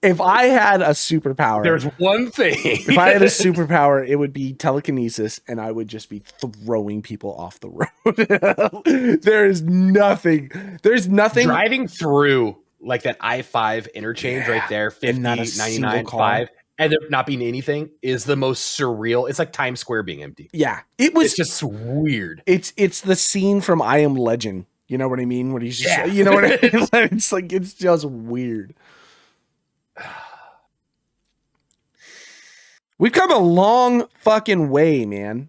If I had a superpower, there's one thing. If I had a superpower, it would be telekinesis, and I would just be throwing people off the road. There's nothing. Driving through like that I-5 interchange right there, 50, 99, 5, and there not being anything is the most surreal. It's like Times Square being empty. Yeah, it's just weird. It's the scene from I Am Legend. You know what I mean? When he's just, you know what I mean? It's like, it's just weird. We've come a long fucking way, man.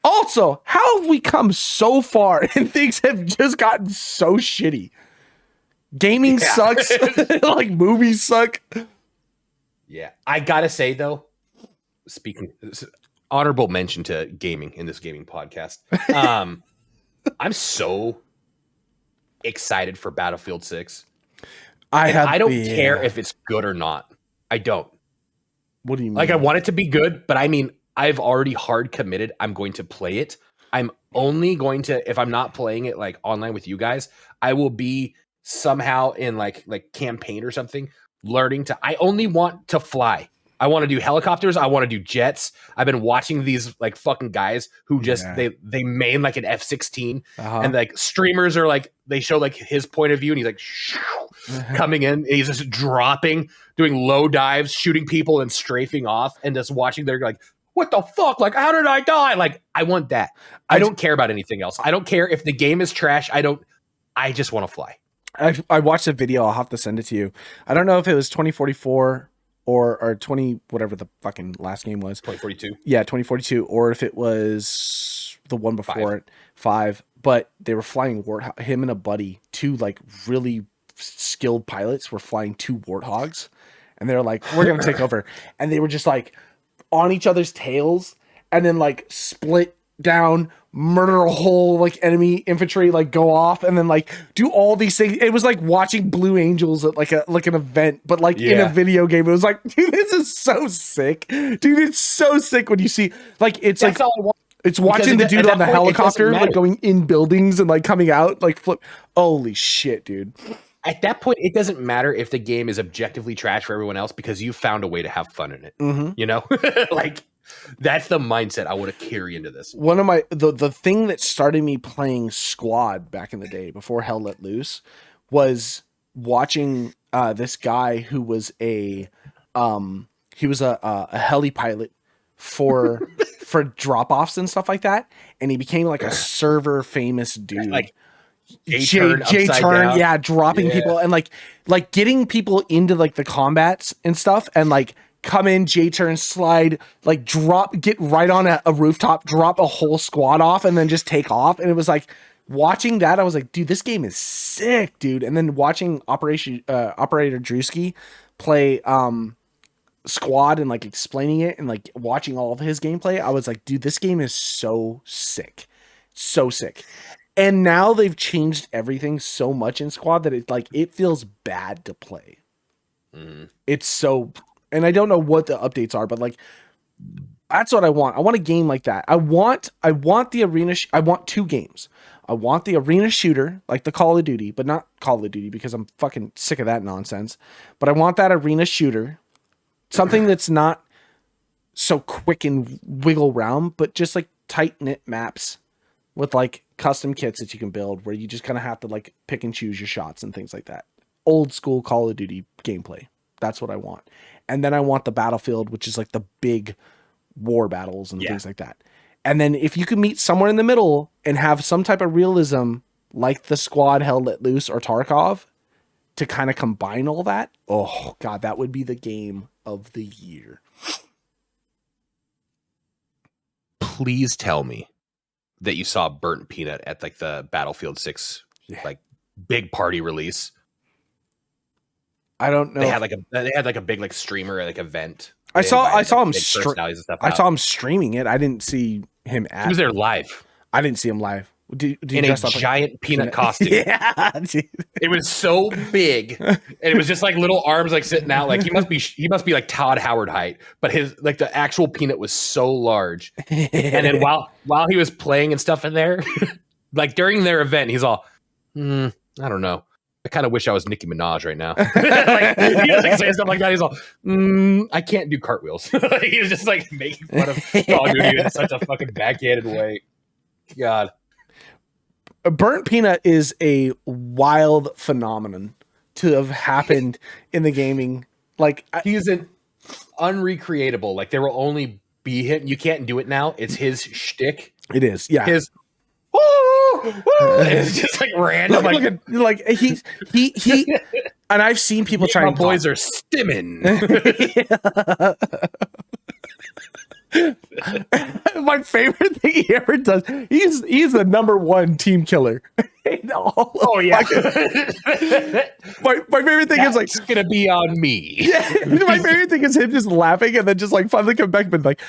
Also, how have we come so far and things have just gotten so shitty? Gaming sucks. Like movies suck. Yeah. I gotta say though, honorable mention to gaming in this gaming podcast. I'm so excited for Battlefield 6. I don't care if it's good or not. I don't. What do you mean? Like, I want it to be good, but I mean, I've already hard committed. I'm going to play it. I'm only going to, if I'm not playing it like online with you guys, I will be somehow in like campaign or something, learning to, I only want to fly. I want to do helicopters. I want to do jets. I've been watching these like fucking guys who just they main like an F-16 and like streamers are like, they show like his point of view and he's like coming in and he's just dropping, doing low dives, shooting people and strafing off and just watching. They're like, what the fuck? Like, how did I die? Like, I want that. I don't care about anything else. I don't care if the game is trash. I just want to fly. I watched a video. I'll have to send it to you. I don't know if it was 2044 or 20, whatever the fucking last game was. 2042. Yeah, 2042. Or if it was the one before it, 5. But they were flying him and a buddy, 2 like really skilled pilots were flying 2 Warthogs. And they were like, we're going to take over. And they were just like on each other's tails and then like split down, murder a whole like enemy infantry, like go off and then like do all these things. It was like watching Blue Angels at like an event, but like in a video game. It was like, dude, this is so sick. Dude, it's so sick when you see like it's That's like all I want. It's watching the dude on the helicopter like going in buildings and like coming out like flip. Holy shit, dude. At that point, it doesn't matter if the game is objectively trash for everyone else because you found a way to have fun in it. Mm-hmm. You know, like that's the mindset I want to carry into this. One of my the thing that started me playing Squad back in the day before Hell Let Loose was watching this guy who was a heli pilot for drop offs and stuff like that, and he became like a server famous dude. Like J-turn, yeah, dropping people and like getting people into like the combats and stuff, and like come in, J-turn, slide, like drop, get right on a rooftop, drop a whole squad off, and then just take off. And it was like, watching that, I was like, dude, this game is sick, dude. And then watching Operator Drewski play Squad and like explaining it and like watching all of his gameplay, I was like, dude, this game is so sick. So sick. And now they've changed everything so much in Squad that it feels bad to play. It's so, and I don't know what the updates are, but like that's what I want. I want a game like that. I want the arena. I want two games. I want the arena shooter, like the Call of Duty, but not Call of Duty because I'm fucking sick of that nonsense. But I want that arena shooter, something that's not so quick and wiggle around, but just like tight knit maps with like custom kits that you can build where you just kind of have to like pick and choose your shots and things like that. Old school Call of Duty gameplay. That's what I want. And then I want the Battlefield, which is like the big war battles and things like that. And then if you can meet somewhere in the middle and have some type of realism like the Squad, Hell Let Loose, or Tarkov to kind of combine all that, oh god, that would be the game of the year. Please tell me that you saw Burnt Peanut at like the Battlefield 6 like big party release. I don't know. They had like a big like streamer like event. I saw him streaming it. I didn't see him He was there live. I didn't see him live. In a giant peanut costume. Yeah, dude. It was so big, and it was just like little arms like sitting out. Like he must be like Todd Howard height, but his like the actual peanut was so large. And then while he was playing and stuff in there, like during their event, he's all, I don't know. I kind of wish I was Nicki Minaj right now. Like, he was like saying stuff like that. He's all, I can't do cartwheels. He was just like making fun of Call of Duty in such a fucking backhanded way. God. Burnt Peanut is a wild phenomenon to have happened in the gaming. Like he's an unrecreatable. Like there will only be him. You can't do it now. It's his shtick. It is. Yeah. His. It's just like random. Like he and I've seen people try. My boys are stimming. My favorite thing he ever does. He's the number one team killer. Oh yeah. My favorite thing is like it's gonna be on me. Yeah, my favorite thing is him just laughing and then just like finally come back, but like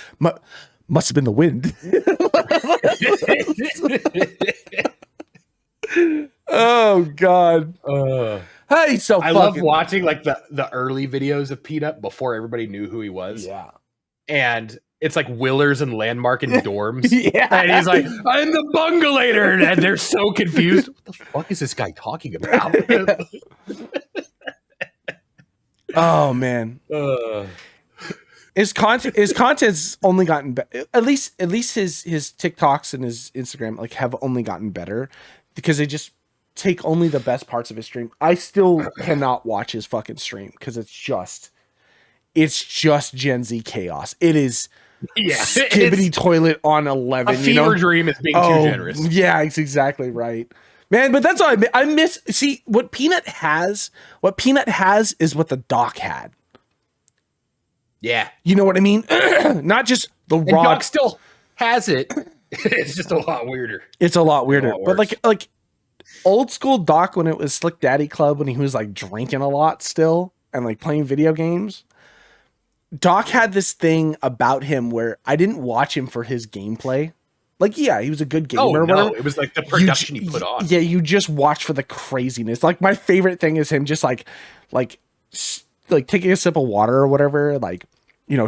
must have been the wind. Oh god. Hey, so I love watching like the early videos of Peanut before everybody knew who he was. Yeah. And it's like Willers and Landmark and dorms. Yeah. And he's like, I'm the bungalator. And they're so confused. What the fuck is this guy talking about? Oh man. His content's only gotten better. At least his TikToks and his Instagram like have only gotten better because they just take only the best parts of his stream. I still cannot watch his fucking stream because it's just Gen Z chaos. It is skibbity toilet on 11. A fever dream is being too generous. Yeah, it's exactly right. Man, but that's all I miss. See, what Peanut has is what the Doc had. Yeah. You know what I mean? Not just the raw. Doc still has it. It's just a lot weirder. It's a lot weirder. But like old school Doc when it was Slick Daddy Club when he was like drinking a lot still and like playing video games. Doc had this thing about him where I didn't watch him for his gameplay. Like, yeah, he was a good gamer. Oh, no, it was like the production he put on. Yeah, you just watch for the craziness. Like, my favorite thing is him just like taking a sip of water or whatever, like, you know,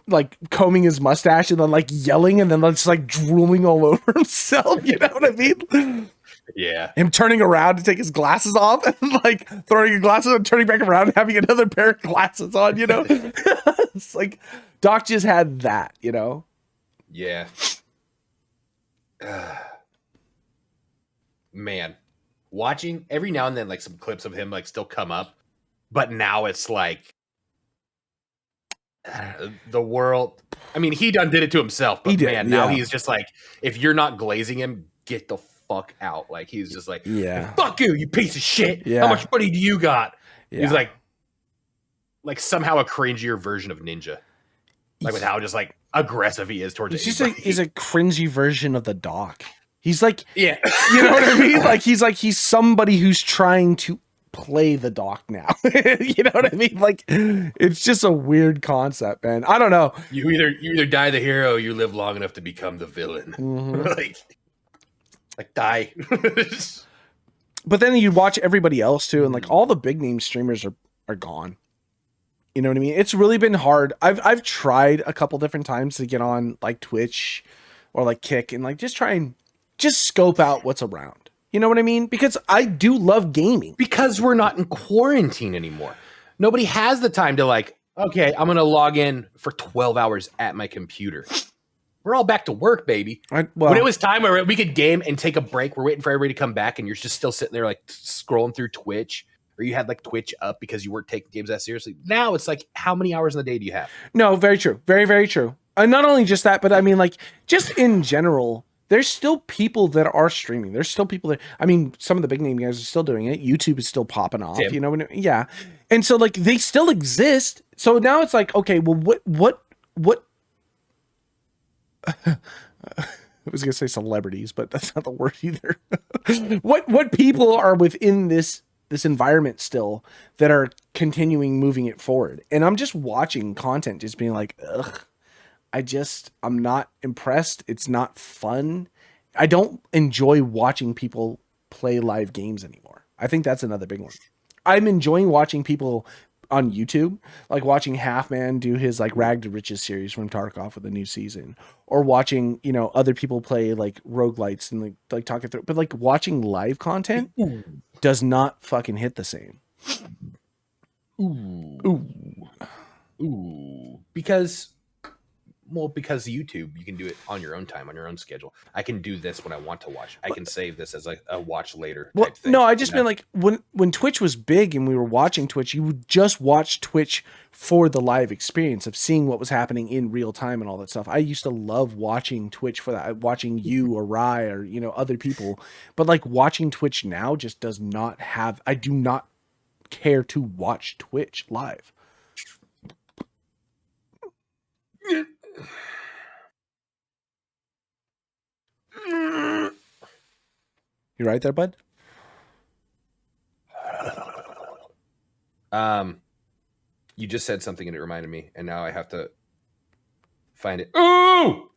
like combing his mustache and then like yelling and then just like drooling all over himself. You know what I mean? Yeah. Him turning around to take his glasses off and like throwing your glasses and turning back around and having another pair of glasses on, you know? It's like Doc just had that, you know? Yeah. Man. Watching every now and then like some clips of him like still come up, but now it's like the world. I mean, he done did it to himself, but now he's just like, if you're not glazing him, get the fuck out. Like he's just like, fuck you piece of shit. How much money do you got? He's like somehow a cringier version of Ninja, like with how just like aggressive he is towards it. He's a cringy version of the Doc. He's like, Yeah. you know what I mean? Like he's somebody who's trying to play the doc now. You know what I mean? Like it's just a weird concept, man. I don't know. You either die the hero, or you live long enough to become the villain. like die. But then you watch everybody else too, and like all the big name streamers are gone. You know what I mean? It's really been hard. I've tried a couple different times to get on like Twitch or like Kick and like just try and just scope out what's around. You know what I mean? Because I do love gaming. Because we're not in quarantine anymore. Nobody has the time to like, okay, I'm going to log in for 12 hours at my computer. We're all back to work, baby. When it was time where we could game and take a break, we're waiting for everybody to come back and you're just still sitting there like scrolling through Twitch, or you had like Twitch up because you weren't taking games that seriously. Now it's like, how many hours in the day do you have? No, very true. Very, very true. And not only just that, but I mean like just in general, there's still people that are streaming. There's still people that, I mean, some of the big name guys are still doing it. YouTube is still popping off, you know? Yeah. And so like they still exist. So now it's like, okay, well, what I was gonna say celebrities, but that's not the word either. what people are within this environment still that are continuing moving it forward? And I'm just watching content, just being like, ugh, I'm not impressed. It's not fun. I don't enjoy watching people play live games anymore. I think that's another big one. I'm enjoying watching people on YouTube, like watching Half Man do his like Rag to Riches series from Tarkov with a new season, or watching, you know, other people play like roguelites and like talking through, but like watching live content does not fucking hit the same. Because YouTube, you can do it on your own time, on your own schedule. I can do this when I want to watch. I can save this as like a watch later type thing. No, I just mean like when Twitch was big and we were watching Twitch, you would just watch Twitch for the live experience of seeing what was happening in real time and all that stuff. I used to love watching Twitch for that, watching you or Rye or, you know, other people. But like watching Twitch now just does not have, I do not care to watch Twitch live. You right there, bud? You just said something and it reminded me, and now I have to find it. Ooh!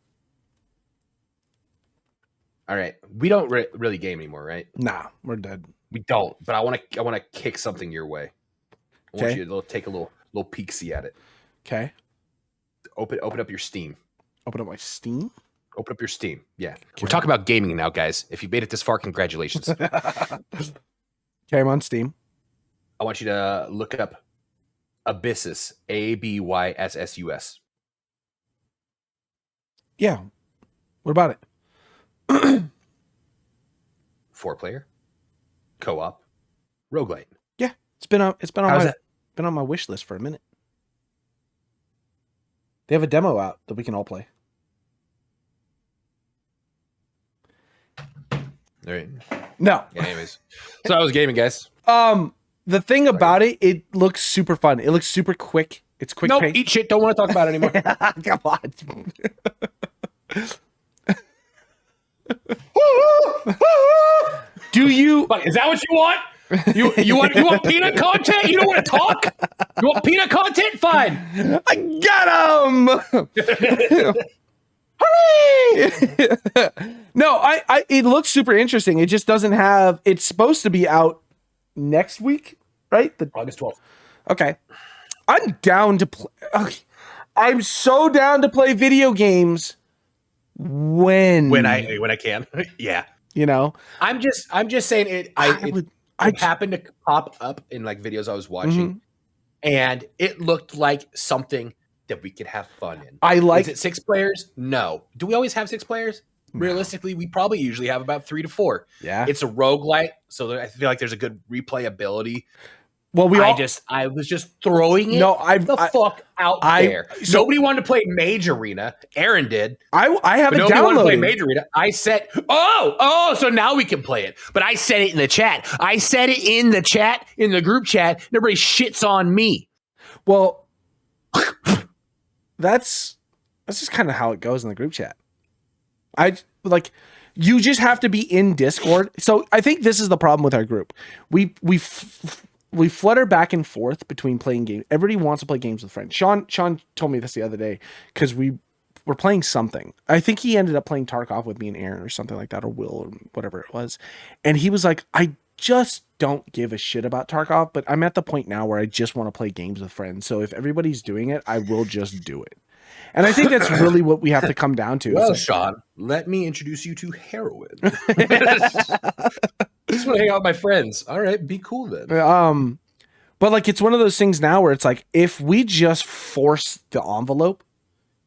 All right, we don't really game anymore, right? Nah, we're dead. We don't. But I want to kick something your way. I want you to take a little peek-see at it. Okay. Open up your Steam. Open up my Steam? Open up your Steam. Yeah. Okay. We're talking about gaming now, guys. If you made it this far, congratulations. Okay, I'm on Steam. I want you to look up Abyssus, Abyssus. Yeah. What about it? 4-player, co-op, roguelite. Yeah, it's been on my wish list for a minute. They have a demo out that we can all play. All right. No. Yeah, anyways. So I was gaming, guys. The thing about it looks super fun. It looks super quick. It's quick. Nope, eat shit. Don't want to talk about it anymore. Come on. Do you? Is that what you want? You want peanut content? You don't want to talk? You want peanut content? Fine. I got him. Hooray! No, it looks super interesting. It just doesn't have. It's supposed to be out next week, right? August 12th. Okay. I'm down to play. Okay. I'm so down to play video games when I can. Yeah. You know, I'm just saying it. It happened to pop up in like videos I was watching, and it looked like something that we could have fun in. Is it 6 players? No. Do we always have 6 players? No. Realistically, we probably usually have about 3 to 4. Yeah. It's a roguelite, so I feel like there's a good replayability. Well, I was just throwing it fuck out there. So, nobody wanted to play Mage Arena. Aaron did. I have it downloaded. Nobody wanted to play Mage Arena. I said, so now we can play it. But I said it in the chat. I said it in the chat, in the group chat. And everybody shits on me. Well, that's just kind of how it goes in the group chat. You just have to be in Discord. So I think this is the problem with our group. We flutter back and forth between playing games. Everybody wants to play games with friends. Sean told me this the other day because we were playing something. I think he ended up playing Tarkov with me and Aaron or something like that, or Will, or whatever it was. And he was like, I just don't give a shit about Tarkov, but I'm at the point now where I just want to play games with friends. So if everybody's doing it, I will just do it. And I think that's really what we have to come down to. Well, like, Sean, let me introduce you to heroin. Just want to hang out with my friends. All right, be cool then. But like, it's one of those things now where it's like, if we just force the envelope,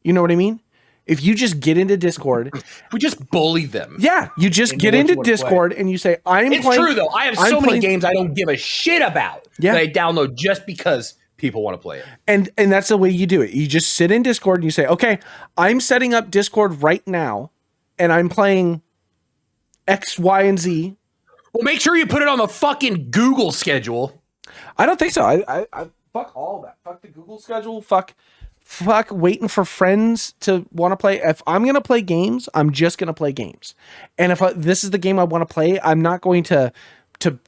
you know what I mean? If you just get into Discord, we just bully them. Yeah, you just get into Discord and you say, It's true though. I have so many games I don't give a shit about that I download just because people want to play it. And that's the way you do it. You just sit in Discord and you say, okay, I'm setting up Discord right now and I'm playing X, Y, and Z. Well, make sure you put it on the fucking Google schedule. I don't think so. I fuck all that. Fuck the Google schedule. Fuck waiting for friends to want to play. If I'm going to play games, I'm just going to play games. And if this is the game I want to play, I'm not going to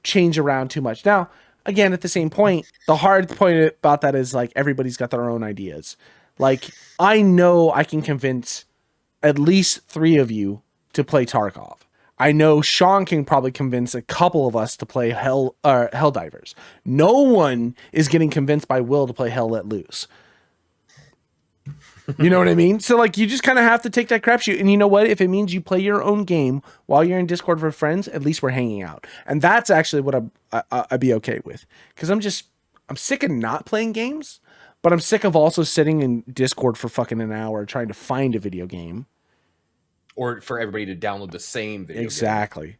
change around too much. Now, again, at the same point, the hard point about that is like everybody's got their own ideas. Like, I know I can convince at least 3 of you to play Tarkov. I know Sean can probably convince a couple of us to play Helldivers. No one is getting convinced by Will to play Hell Let Loose. You know what I mean? So like, you just kind of have to take that crapshoot. And you know what? If it means you play your own game while you're in Discord with friends, at least we're hanging out. And that's actually what I'd be okay with. Because I'm sick of not playing games, but I'm sick of also sitting in Discord for fucking an hour trying to find a video game. Or for everybody to download the same video Exactly.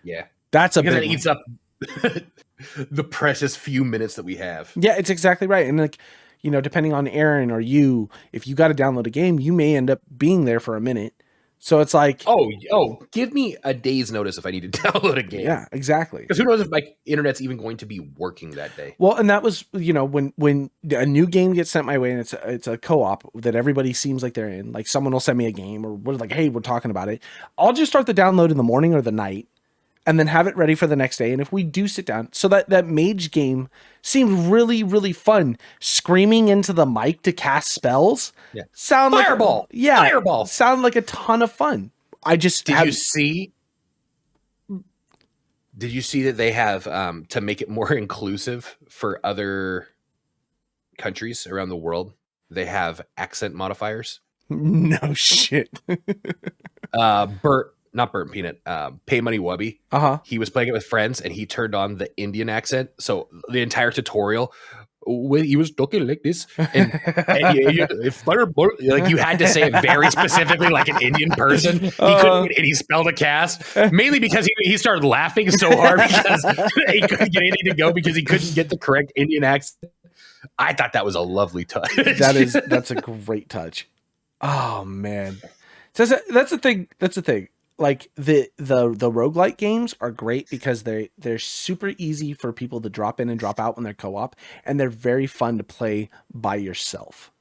Yeah. That's because it eats up the precious few minutes that we have. Yeah, it's exactly right. And like, you know, depending on Aaron or you, if you got to download a game, you may end up being there for a minute. So it's like, oh, give me a day's notice if I need to download a game. Yeah, exactly. Because who knows if my internet's even going to be working that day. Well, and that was, you know, when a new game gets sent my way and it's a co-op that everybody seems like they're in, like someone will send me a game or we're like, hey, we're talking about it. I'll just start the download in the morning or the night and then have it ready for the next day. And if we do sit down, so that mage game seemed really, really fun. Screaming into the mic to cast spells. Yeah. Fireball. Fireball. Sound like a ton of fun. Did you see that they have, to make it more inclusive for other countries around the world, they have accent modifiers? No shit. Not Burnt Peanut, Pay Money Wubby. He was playing it with friends and he turned on the Indian accent. So the entire tutorial, he was talking like this. And like you had to say it very specifically like an Indian person. He couldn't, and he spelled a cast. Mainly because he started laughing so hard because he couldn't get anything to go because he couldn't get the correct Indian accent. I thought that was a lovely touch. That's a great touch. Oh man. So that's the thing. Like the roguelike games are great because they're super easy for people to drop in and drop out when they're co-op, and they're very fun to play by yourself.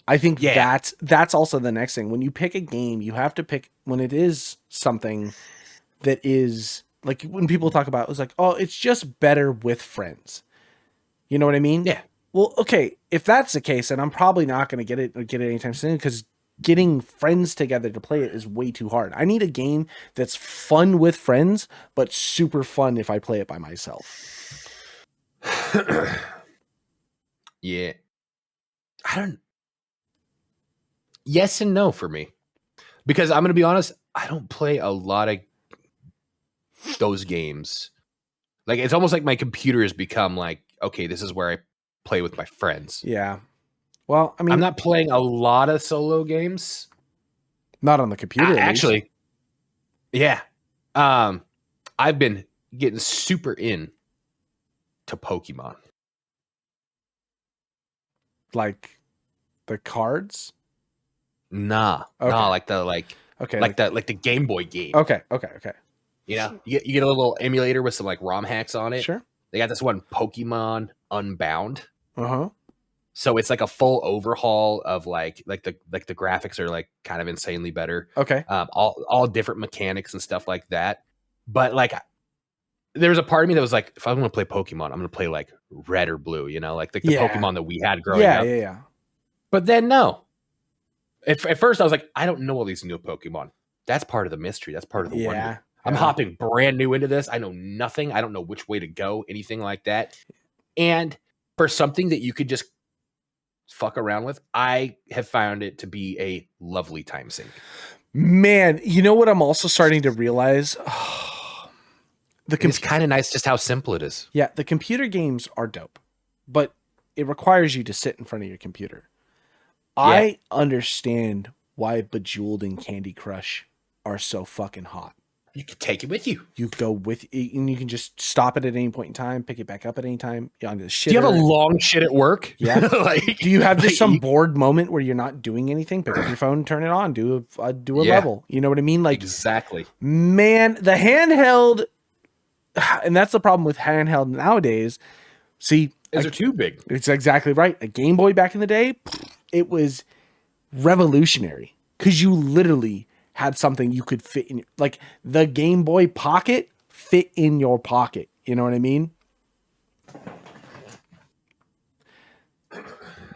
I think that's also the next thing. When you pick a game, you have to pick when it is something that is like when people talk about it was like, oh, it's just better with friends. You know what I mean? Yeah. Well, okay, if that's the case, then I'm probably not going to get it anytime soon because getting friends together to play it is way too hard. I need a game that's fun with friends, but super fun if I play it by myself. Yeah. Yes and no for me. Because I'm going to be honest, I don't play a lot of those games. Like, it's almost like my computer has become like, okay, this is where I play with my friends. Yeah. Well, I mean, I'm not playing a lot of solo games. Not on the computer, actually. Yeah. I've been getting super in to Pokemon. Like the cards? Nah. Okay. Nah, like the Game Boy game. Okay. You know, you get a little emulator with some like ROM hacks on it. Sure. They got this one, Pokemon Unbound. So it's like a full overhaul of like the graphics are like kind of insanely better. Okay. All different mechanics and stuff like that. But like there was a part of me that was like, if I'm going to play Pokemon, I'm going to play like red or blue, you know, like the Pokemon that we had growing up. Yeah. But then no. At first I was like, I don't know all these new Pokemon. That's part of the mystery. That's part of the wonder. I'm hopping brand new into this. I know nothing. I don't know which way to go, anything like that. And for something that you could just fuck around with, I have found it to be a lovely time sink. Man, you know what I'm also starting to realize? It's kind of nice just how simple it is. Yeah, the computer games are dope, but it requires you to sit in front of your computer. Yeah. I understand why Bejeweled and Candy Crush are so fucking hot. You can take it with you. You go with it, and you can just stop it at any point in time, pick it back up at any time. Do you have a long shit at work? Yeah. like, do you have just some bored moment where you're not doing anything? Pick up your phone, turn it on, do a level. You know what I mean? Like exactly. Man, the handheld, and that's the problem with handheld nowadays. See, they're too big. It's exactly right. A Game Boy back in the day, it was revolutionary because you literally had something you could fit in, like the Game Boy Pocket fit in your pocket. You know what I mean?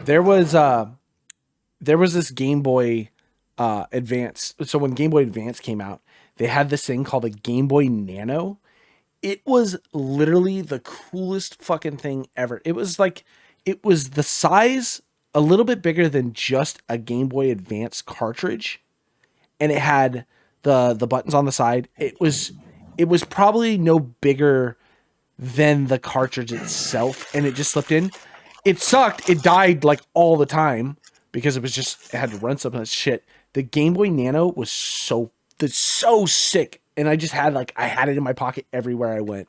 There was this Game Boy Advance. So when Game Boy Advance came out, they had this thing called a Game Boy Nano. It was literally the coolest fucking thing ever. It was the size a little bit bigger than just a Game Boy Advance cartridge. And it had the buttons on the side. It was probably no bigger than the cartridge itself, and it just slipped in. It sucked. It died like all the time because it had to run some of that shit. The Game Boy Nano was so sick, and I just had I had it in my pocket everywhere I went.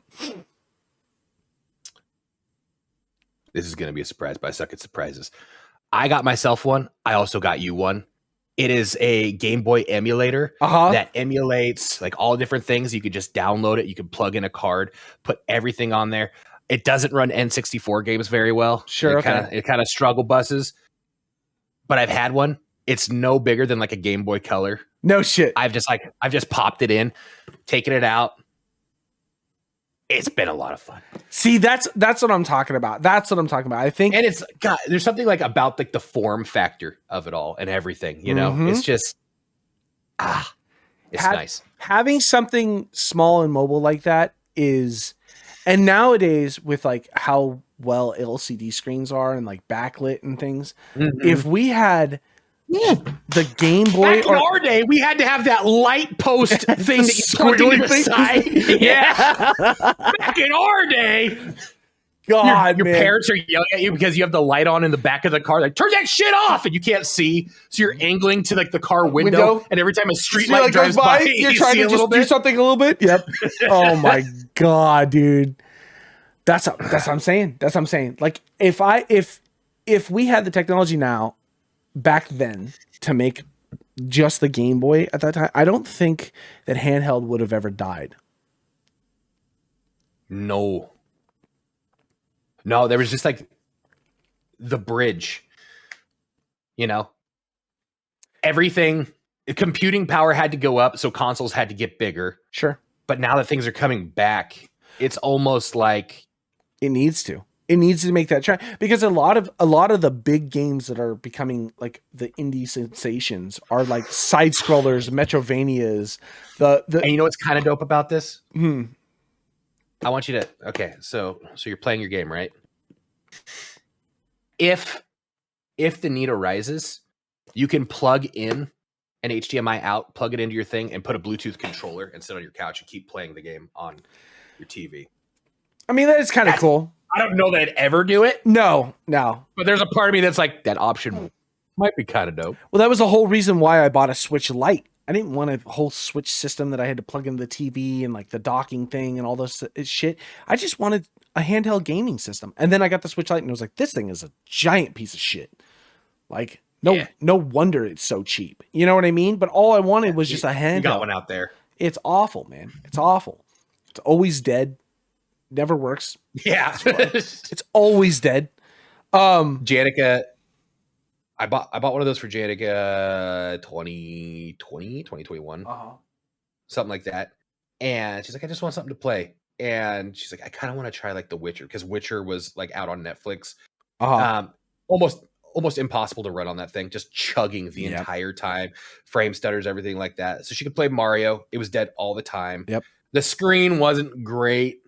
This is gonna be a surprise, but I suck at surprises. I got myself one. I also got you one. It is a Game Boy emulator that emulates like all different things. You could just download it. You can plug in a card, put everything on there. It doesn't run N64 games very well. Sure, it kind of struggle buses. But I've had one. It's no bigger than like a Game Boy Color. No shit. I've just popped it in, taken it out. It's been a lot of fun. See, that's what I'm talking about. I think, and it's God. There's something like about like the form factor of it all and everything. You know, it's just it's nice. Having something small and mobile like that is, and nowadays with like how well LCD screens are and like backlit and things, if we had the Game Boy, back in our day, we had to have that light post thing that you plugged into the side. Yeah, back in our day, God, your parents are yelling at you because you have the light on in the back of the car. Like, turn that shit off, and you can't see, so you're angling to like the car window. And every time a street light drives by, you're trying to just do something a little bit. Yep. Oh my God, dude. That's what I'm saying. That's what I'm saying. Like if we had the technology now, back then, to make just the Game Boy at that time, I don't think that handheld would have ever died. No, there was just like the bridge, you know, everything, computing power had to go up. So consoles had to get bigger. Sure. But now that things are coming back, it's almost like it needs to make that try, because a lot of the big games that are becoming like the indie sensations are like side scrollers, Metrovanias. And you know what's kind of dope about this? I want you to, okay, so you're playing your game, right? If the need arises, you can plug in an HDMI out, plug it into your thing, and put a Bluetooth controller and sit on your couch and keep playing the game on your TV. I mean, that is kind of cool. I don't know that I'd ever do it. No. But there's a part of me that's like, that option might be kind of dope. Well, that was the whole reason why I bought a Switch Lite. I didn't want a whole Switch system that I had to plug into the TV and like the docking thing and all this shit. I just wanted a handheld gaming system. And then I got the Switch Lite and I was like, this thing is a giant piece of shit. Like, no wonder it's so cheap. You know what I mean? But all I wanted was just a handheld. You got one out there. It's awful, man. It's awful. It's always dead. Never works. Yeah. It's always dead. Janica, I bought one of those for Janica 2021, something like that. And she's like, I just want something to play. And she's like, I kind of want to try like The Witcher, because Witcher was like out on Netflix. Almost impossible to run on that thing, just chugging the entire time, frame stutters, everything like that. So she could play Mario. It was dead all the time. Yep. The screen wasn't great.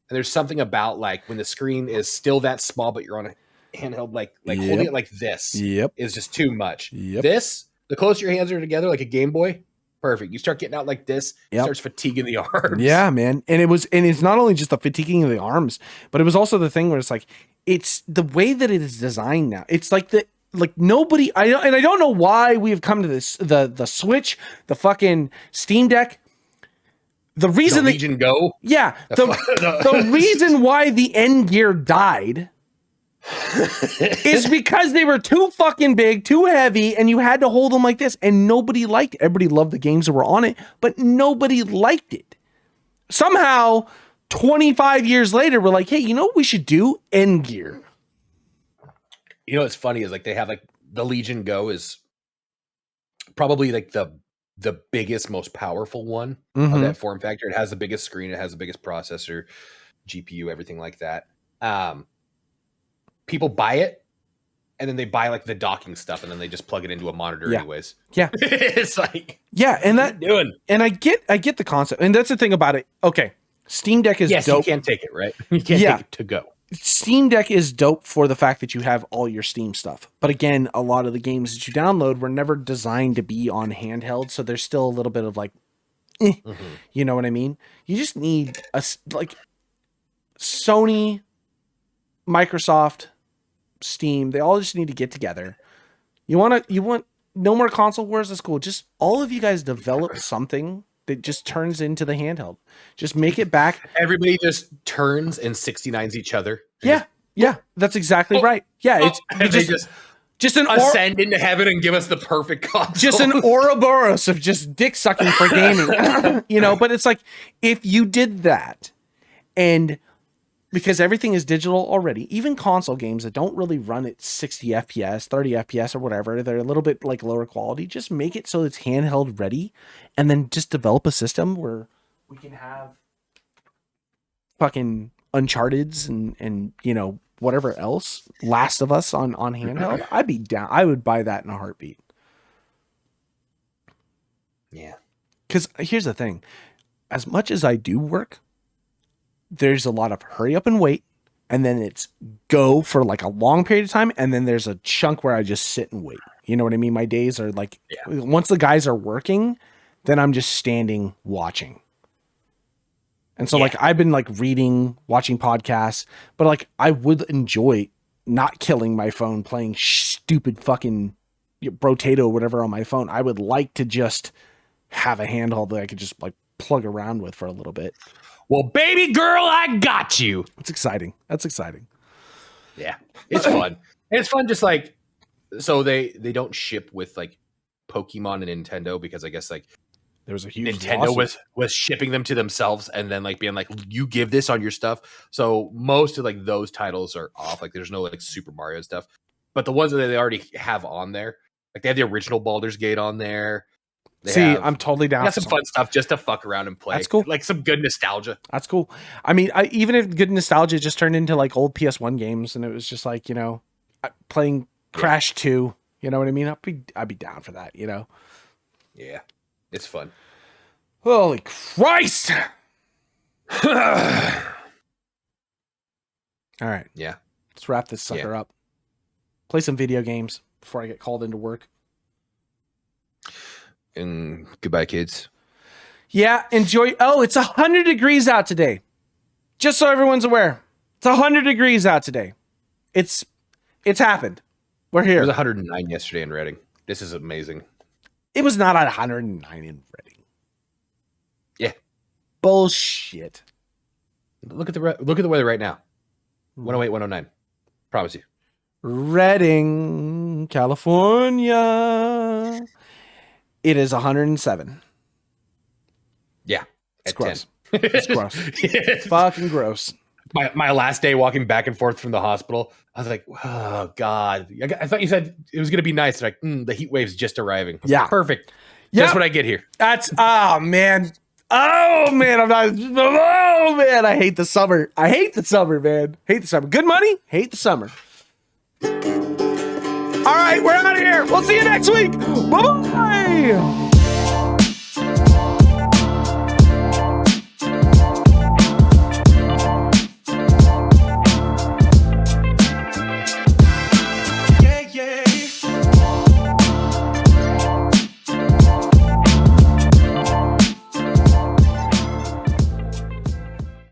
And there's something about like when the screen is still that small, but you're on a handheld, like holding it like this is just too much. This, the closer your hands are together, like a Game Boy, perfect. You start getting out like this, it starts fatiguing the arms. Yeah, man. And it's not only just the fatiguing of the arms, but it was also the thing where it's like, it's the way that it is designed now. It's like nobody, I don't know why we have come to this, the Switch, the fucking Steam Deck. The reason Legion Go. Yeah. The reason why the N Gear died is because they were too fucking big, too heavy, and you had to hold them like this, and nobody liked it. Everybody loved the games that were on it, but nobody liked it. Somehow, 25 years later, we're like, hey, you know what we should do? N Gear. You know what's funny is like they have like the Legion Go is probably like the biggest, most powerful one of that form factor. It has the biggest screen, it has the biggest processor, GPU, everything like that. People buy it and then they buy like the docking stuff and then they just plug it into a monitor anyways. Yeah. It's like, and that doing. And I get the concept. And that's the thing about it. Okay. Steam Deck is dope. You can't take it, right? You can't take it to go. Steam Deck is dope for the fact that you have all your Steam stuff. But again, a lot of the games that you download were never designed to be on handheld. So there's still a little bit of like, you know what I mean? You just need like Sony, Microsoft, Steam. They all just need to get together. You want no more console wars? That's cool. Just all of you guys develop something that just turns into the handheld. Just make it back. Everybody just turns and 69s each other. Yeah, that's exactly right. Yeah, it's just an ascend into heaven and give us the perfect console. Just an Ouroboros of just dick sucking for gaming. You know, but it's like if you did that, and because everything is digital already, even console games that don't really run at 60 FPS, 30 FPS or whatever, they're a little bit like lower quality, just make it so it's handheld ready, and then just develop a system where we can have fucking Uncharted's and you know, whatever else, Last of Us on handheld. I'd be down. I would buy that in a heartbeat. Yeah. Because here's the thing. As much as I do work, there's a lot of hurry up and wait, and then it's go for like a long period of time, and then there's a chunk where I just sit and wait. You know what I mean? My days are like, once the guys are working, then I'm just standing watching. And so like I've been like reading, watching podcasts, but like I would enjoy not killing my phone playing stupid fucking Brotato or whatever on my phone. I would like to just have a handheld that I could just like plug around with for a little bit. Well, baby girl, I got you. It's exciting. That's exciting. Yeah, it's fun. And it's fun just like, so they don't ship with like Pokemon and Nintendo because I guess like there was a huge Nintendo was shipping them to themselves and then like being like, you give this on your stuff. So most of like those titles are off. Like there's no like Super Mario stuff, but the ones that they already have on there, like they have the original Baldur's Gate on there. I'm totally down. Got some fun stuff just to fuck around and play. That's cool. Like some good nostalgia. That's cool. I mean, even if good nostalgia just turned into like old PS1 games and it was just like, you know, playing Crash 2, you know what I mean? I'd be down for that, you know? Yeah. It's fun. Holy Christ. All right. Yeah. Let's wrap this sucker up. Play some video games before I get called into work. And goodbye, kids. Yeah, enjoy. Oh, it's 100 degrees out today. Just so everyone's aware. It's 100 degrees out today. It's happened. We're here. It was 109 yesterday in Reading. This is amazing. It was not at 109 in Reading. Yeah. Bullshit. Look at the weather right now. 108, 109. Promise you. Reading, California. It is 107. Yeah. It's gross. It's gross. It's fucking gross. my last day walking back and forth from the hospital, I was like, oh God. I thought you said it was going to be nice. Like, the heat wave's just arriving. Yeah. Perfect. Yep. Just what I get here. That's, oh man, I'm not, oh man, I hate the summer. I hate the summer, man. Hate the summer. Good money, hate the summer. All right, we're out of here. We'll see you next week. Bye-bye.